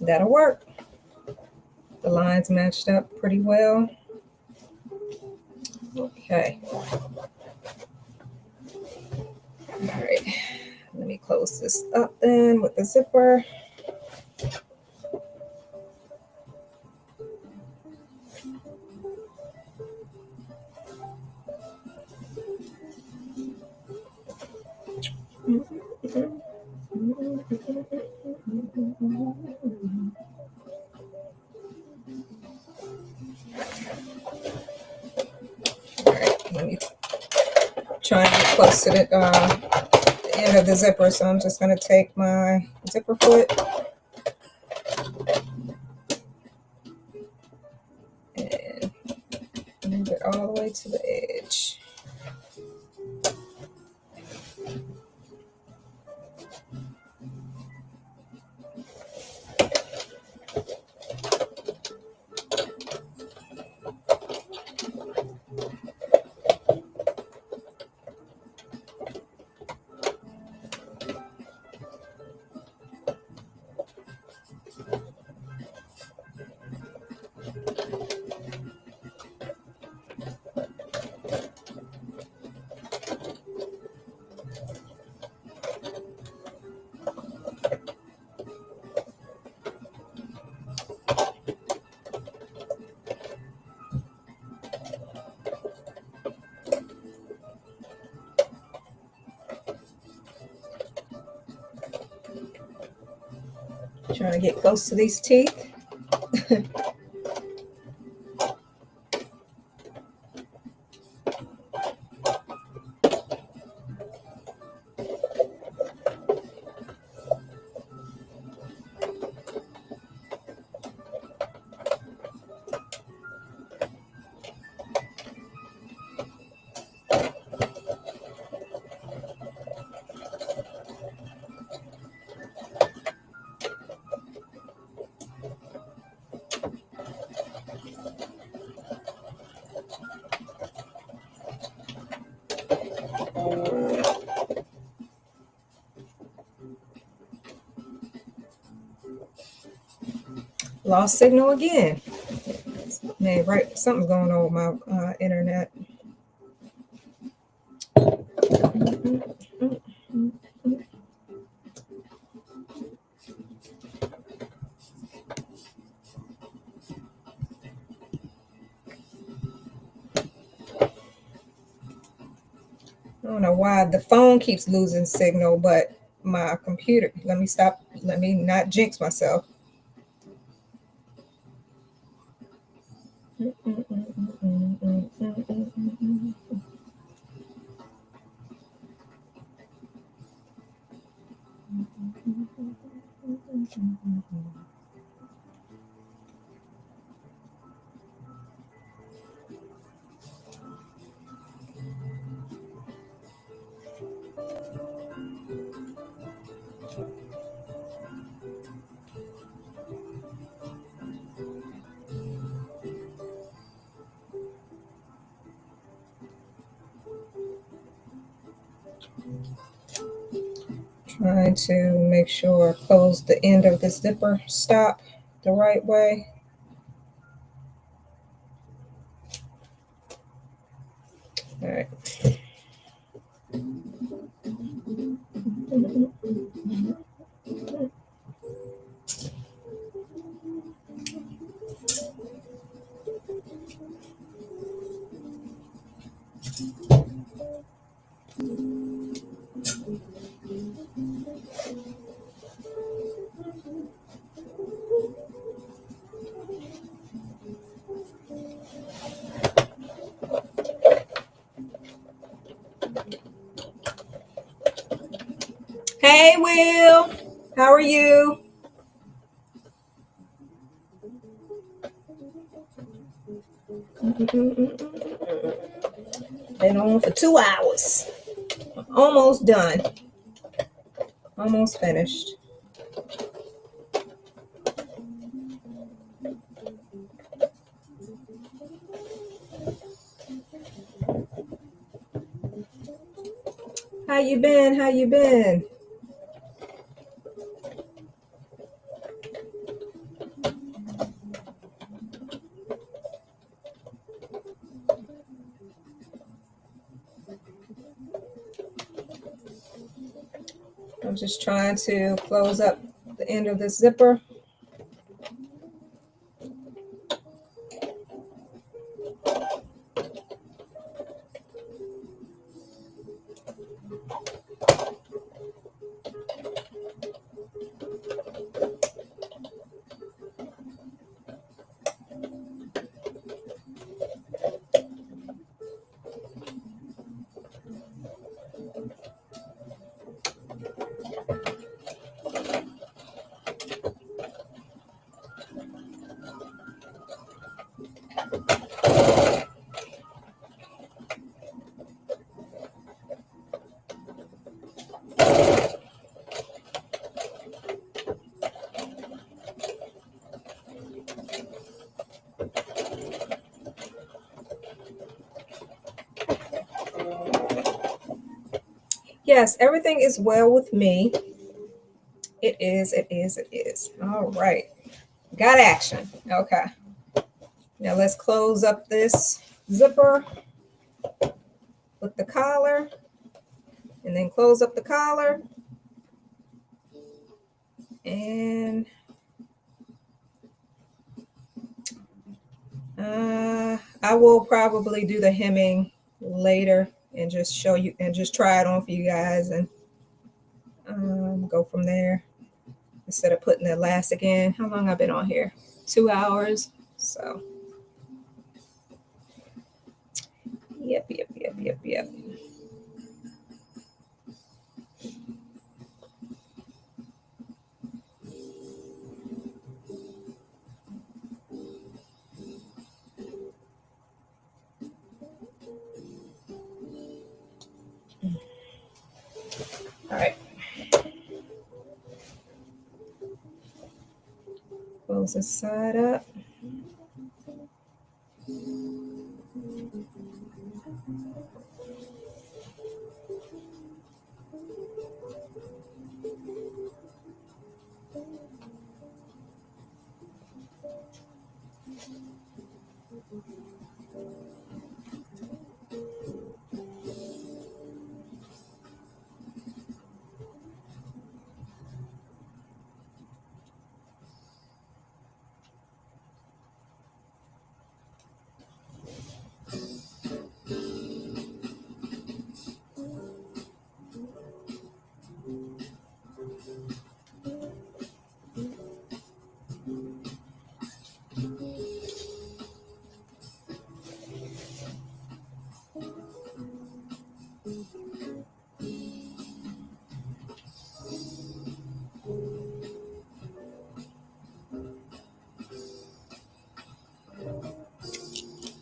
that'll work. The lines matched up pretty well. Okay. All right, let me close this up then with the zipper. All right, let me try and get close to the end of the zipper. So I'm just going to take my zipper foot and move it all the way to the edge. Trying to get close to these teeth. Lost signal again. Man, right, something's going on with my internet. I don't know why the phone keeps losing signal, but my computer, let me stop, let me not jinx myself. Trying to make sure I close the end of the zipper stop the right way. All right. Hey, Will, how are you? Been on for 2 hours. Almost done. Almost finished. How you been? How you been? I'm just trying to close up the end of the zipper. Yes, everything is well with me. It is, it is, it is. All right. Got action. Okay. Now let's close up this zipper with the collar and then close up the collar. And I will probably do the hemming later and just show you and just try it on for you guys and go from there instead of putting the elastic in. How long I've been on here? 2 hours. So yep. All right. Close this side up.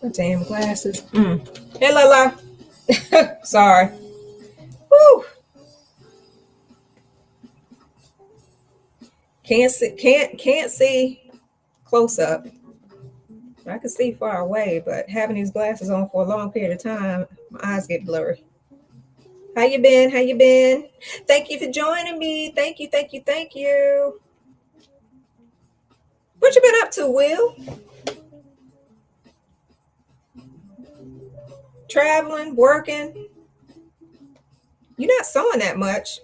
The damn glasses. Hey, Lala. Sorry. Woo. Can't see close up. I can see far away, but having these glasses on for a long period of time, my eyes get blurry. How you been? How you been? Thank you for joining me. Thank you, thank you, thank you. What you been up to, Will? Traveling, working? You're not sewing that much.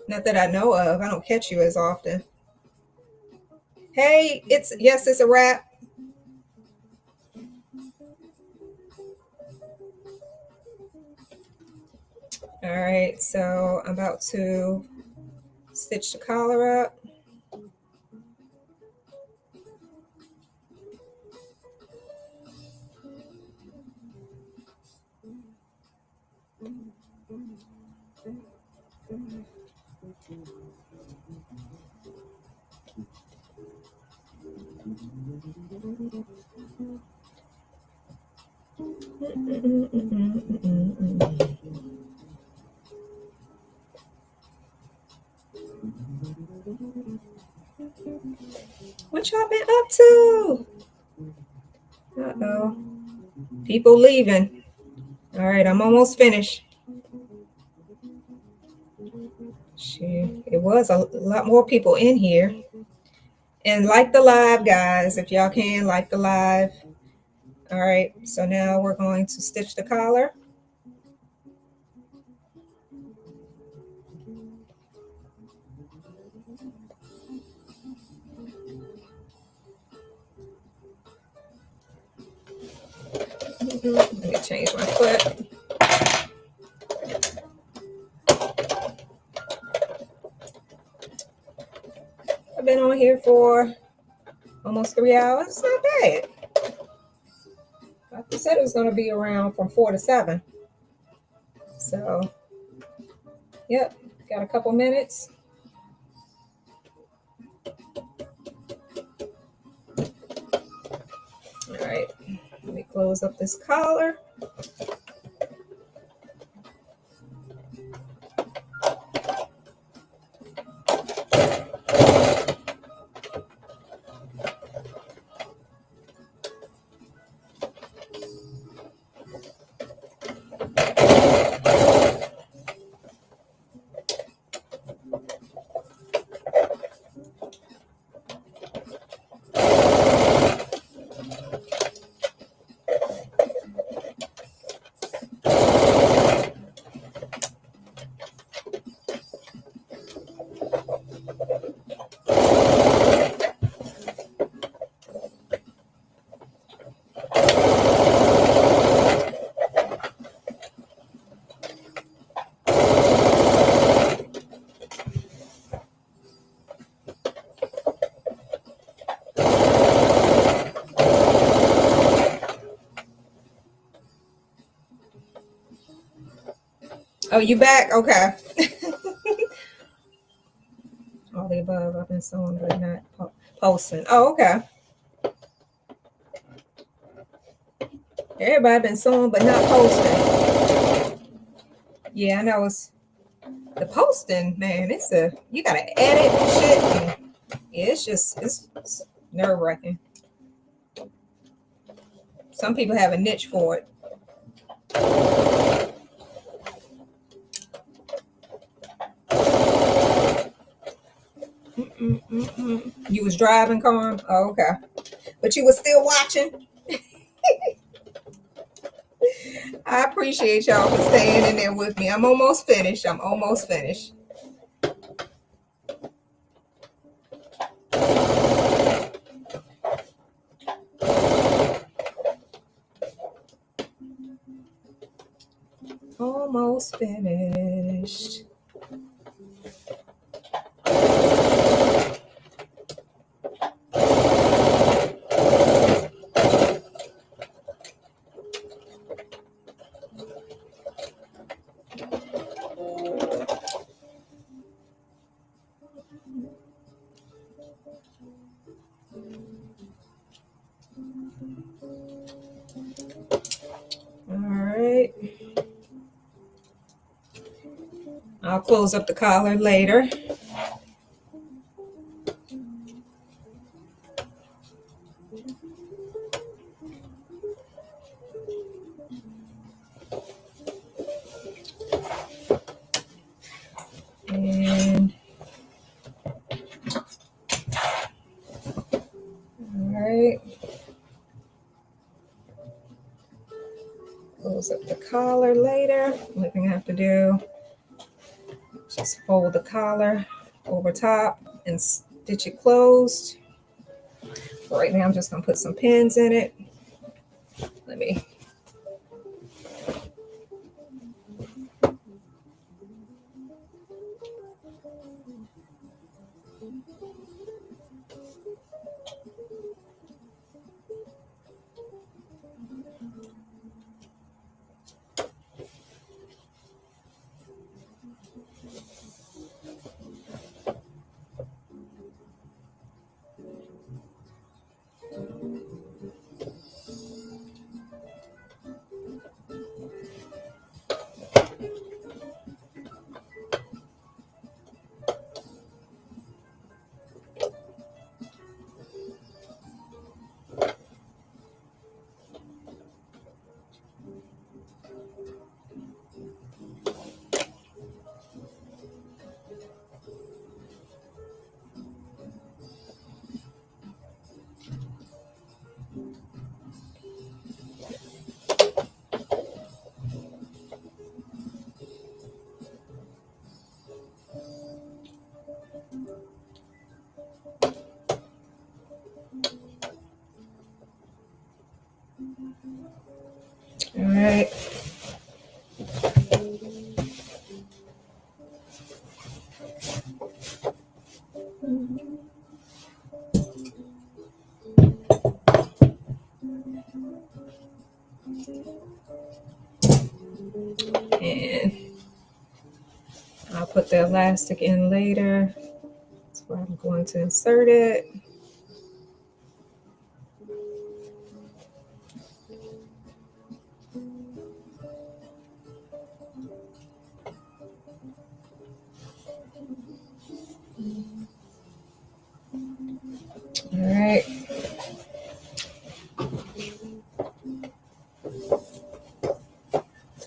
Not that I know of. I don't catch you as often. Hey, it's a wrap. All right, so I'm about to stitch the collar up. What y'all been up to? Uh-oh. People leaving. All right, I'm almost finished. Shoot, it was a lot more people in here. And like the live, guys, if y'all can, like the live. All right, so now we're going to stitch the collar. Let me change my foot. I've been on here for almost 3 hours. Not bad. I said it was going to be around from 4 to 7. So, yep, got a couple minutes. All right, let me close up this collar. Oh, you back? Okay. All the above. I've been sewing, but not posting. Oh, okay. Everybody been sewing, but not posting. Yeah, I know it's the posting, man. You gotta edit shit. And yeah, it's nerve wracking. Some people have a niche for it. You was driving, Carm? Oh, okay. But you was still watching? I appreciate y'all for staying in there with me. I'm almost finished. Almost finished. I'll close up the collar later. And all right. Close up the collar later. Only thing I have to do is just fold the collar over top and stitch it closed. But right now I'm just gonna put some pins in it. Let me. All right. And I'll put the elastic in later. That's where I'm going to insert it. All right.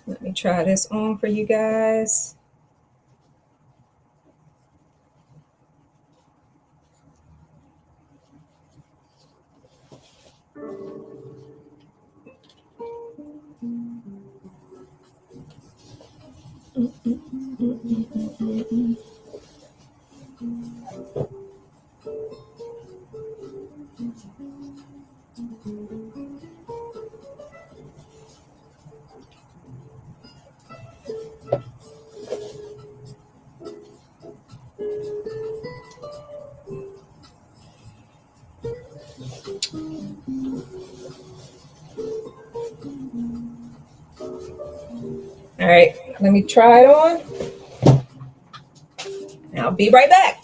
Let me try this on for you guys. All right, let me try it on. I'll be right back.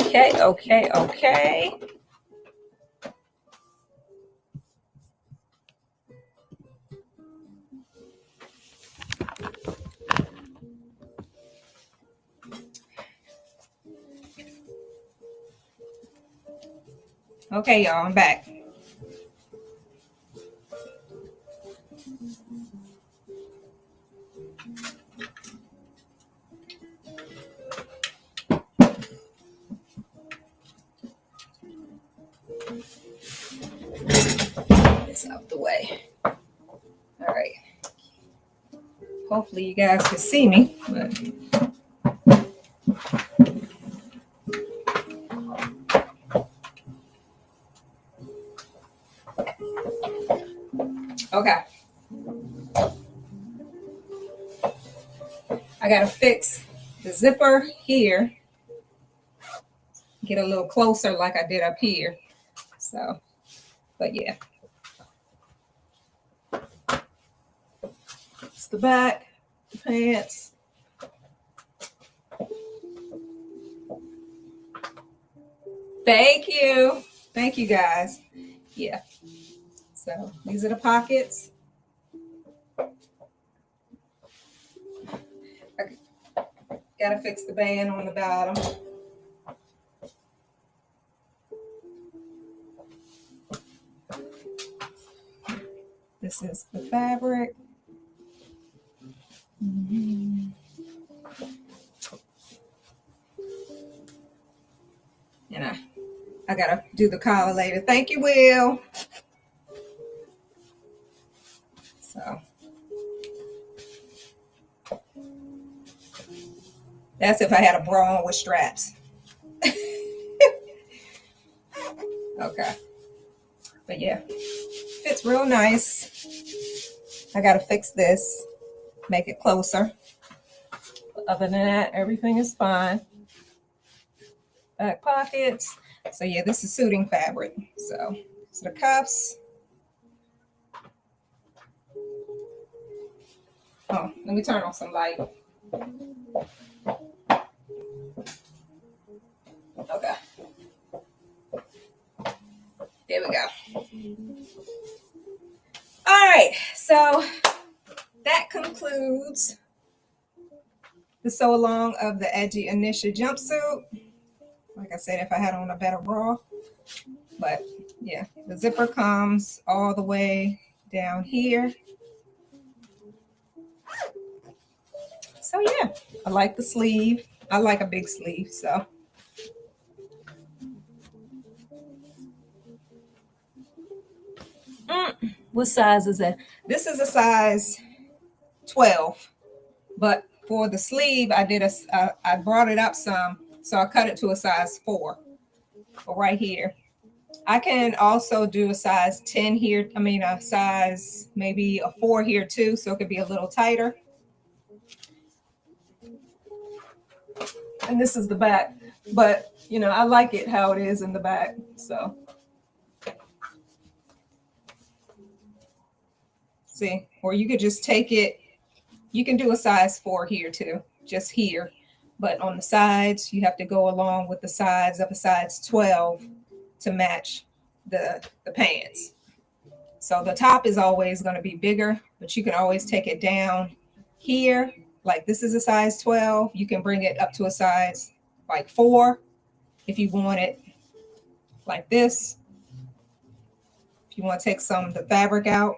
Okay, okay, okay. Okay, y'all, I'm back. This out the way. All right. Hopefully you guys can see me. But... Okay. I gotta fix the zipper here. Get a little closer like I did up here. So, but yeah. It's the back, the pants. Thank you. Thank you guys. Yeah. So these are the pockets. Okay. Gotta fix the band on the bottom. This is the fabric. Mm-hmm. And I gotta do the collar later. Thank you, Will. So that's if I had a bra on with straps. Okay. But yeah, fits real nice. I gotta fix this, make it closer. Other than that, everything is fine. Back pockets. So yeah, this is suiting fabric. So the cuffs. Oh, let me turn on some light. Okay. There we go. All right, so that concludes the sew along of the Edgy Enisha jumpsuit. Like I said, if I had on a better bra. But yeah, the zipper comes all the way down here. So yeah, I like the sleeve. I like a big sleeve, so. What size is that? This is a size 12, but for the sleeve, I brought it up some, so I cut it to a size 4. But right here, I can also do a size 10 here. I mean, a size maybe a 4 here too, so it could be a little tighter. And this is the back. but you know, I like it how it is in the back. So see, or you could just take it. You can do a size 4 here too, just here. But on the sides, you have to go along with the sides of a size 12 to match the pants. So the top is always going to be bigger, but you can always take it down here. Like this is a size 12. You can bring it up to a size like 4 if you want it like this. If you want to take some of the fabric out.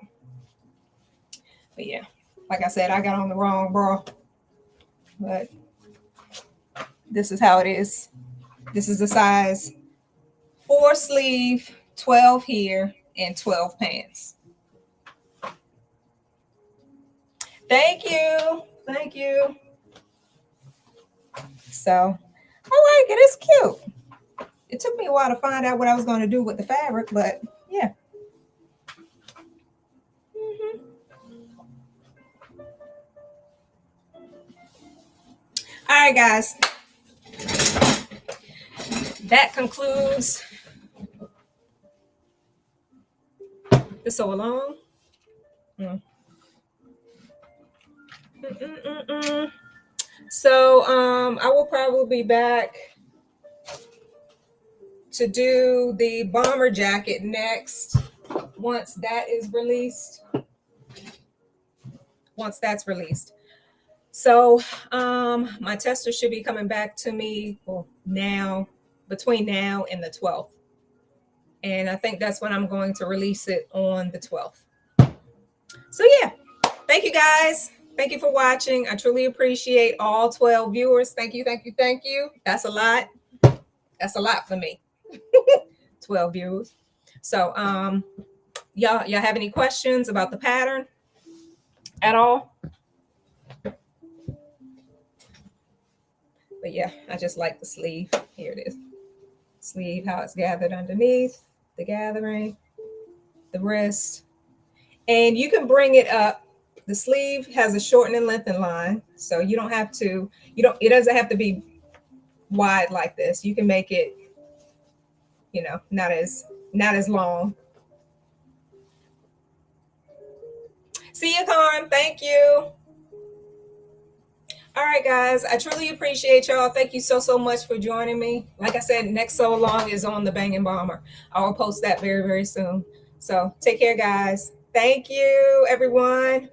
But yeah, like I said, I got on the wrong bra. But this is how it is. This is the size 4 sleeve, 12 here, and 12 pants. Thank you. Thank you. So I like it. It's cute. It took me a while to find out what I was going to do with the fabric, but yeah. Mm-hmm. All right, guys. That concludes the sew along. So I will probably be back to do the bomber jacket next once that is released. Once that's released. So my tester should be coming back to me now, between now and the 12th. And I think that's when I'm going to release it, on the 12th. So yeah, thank you guys. Thank you for watching. I truly appreciate all 12 viewers. Thank you, thank you, thank you. That's a lot. That's a lot for me. 12 viewers. So y'all have any questions about the pattern at all? But yeah, I just like the sleeve. Here it is. Sleeve, how it's gathered underneath, the gathering, the wrist. And you can bring it up. The sleeve has a shortening length and line. So you don't have to, it doesn't have to be wide like this. You can make it, not as long. See you, Carm. Thank you. All right, guys. I truly appreciate y'all. Thank you so much for joining me. Like I said, next sew along is on the Banging Bomber. I will post that very, very soon. So take care, guys. Thank you, everyone.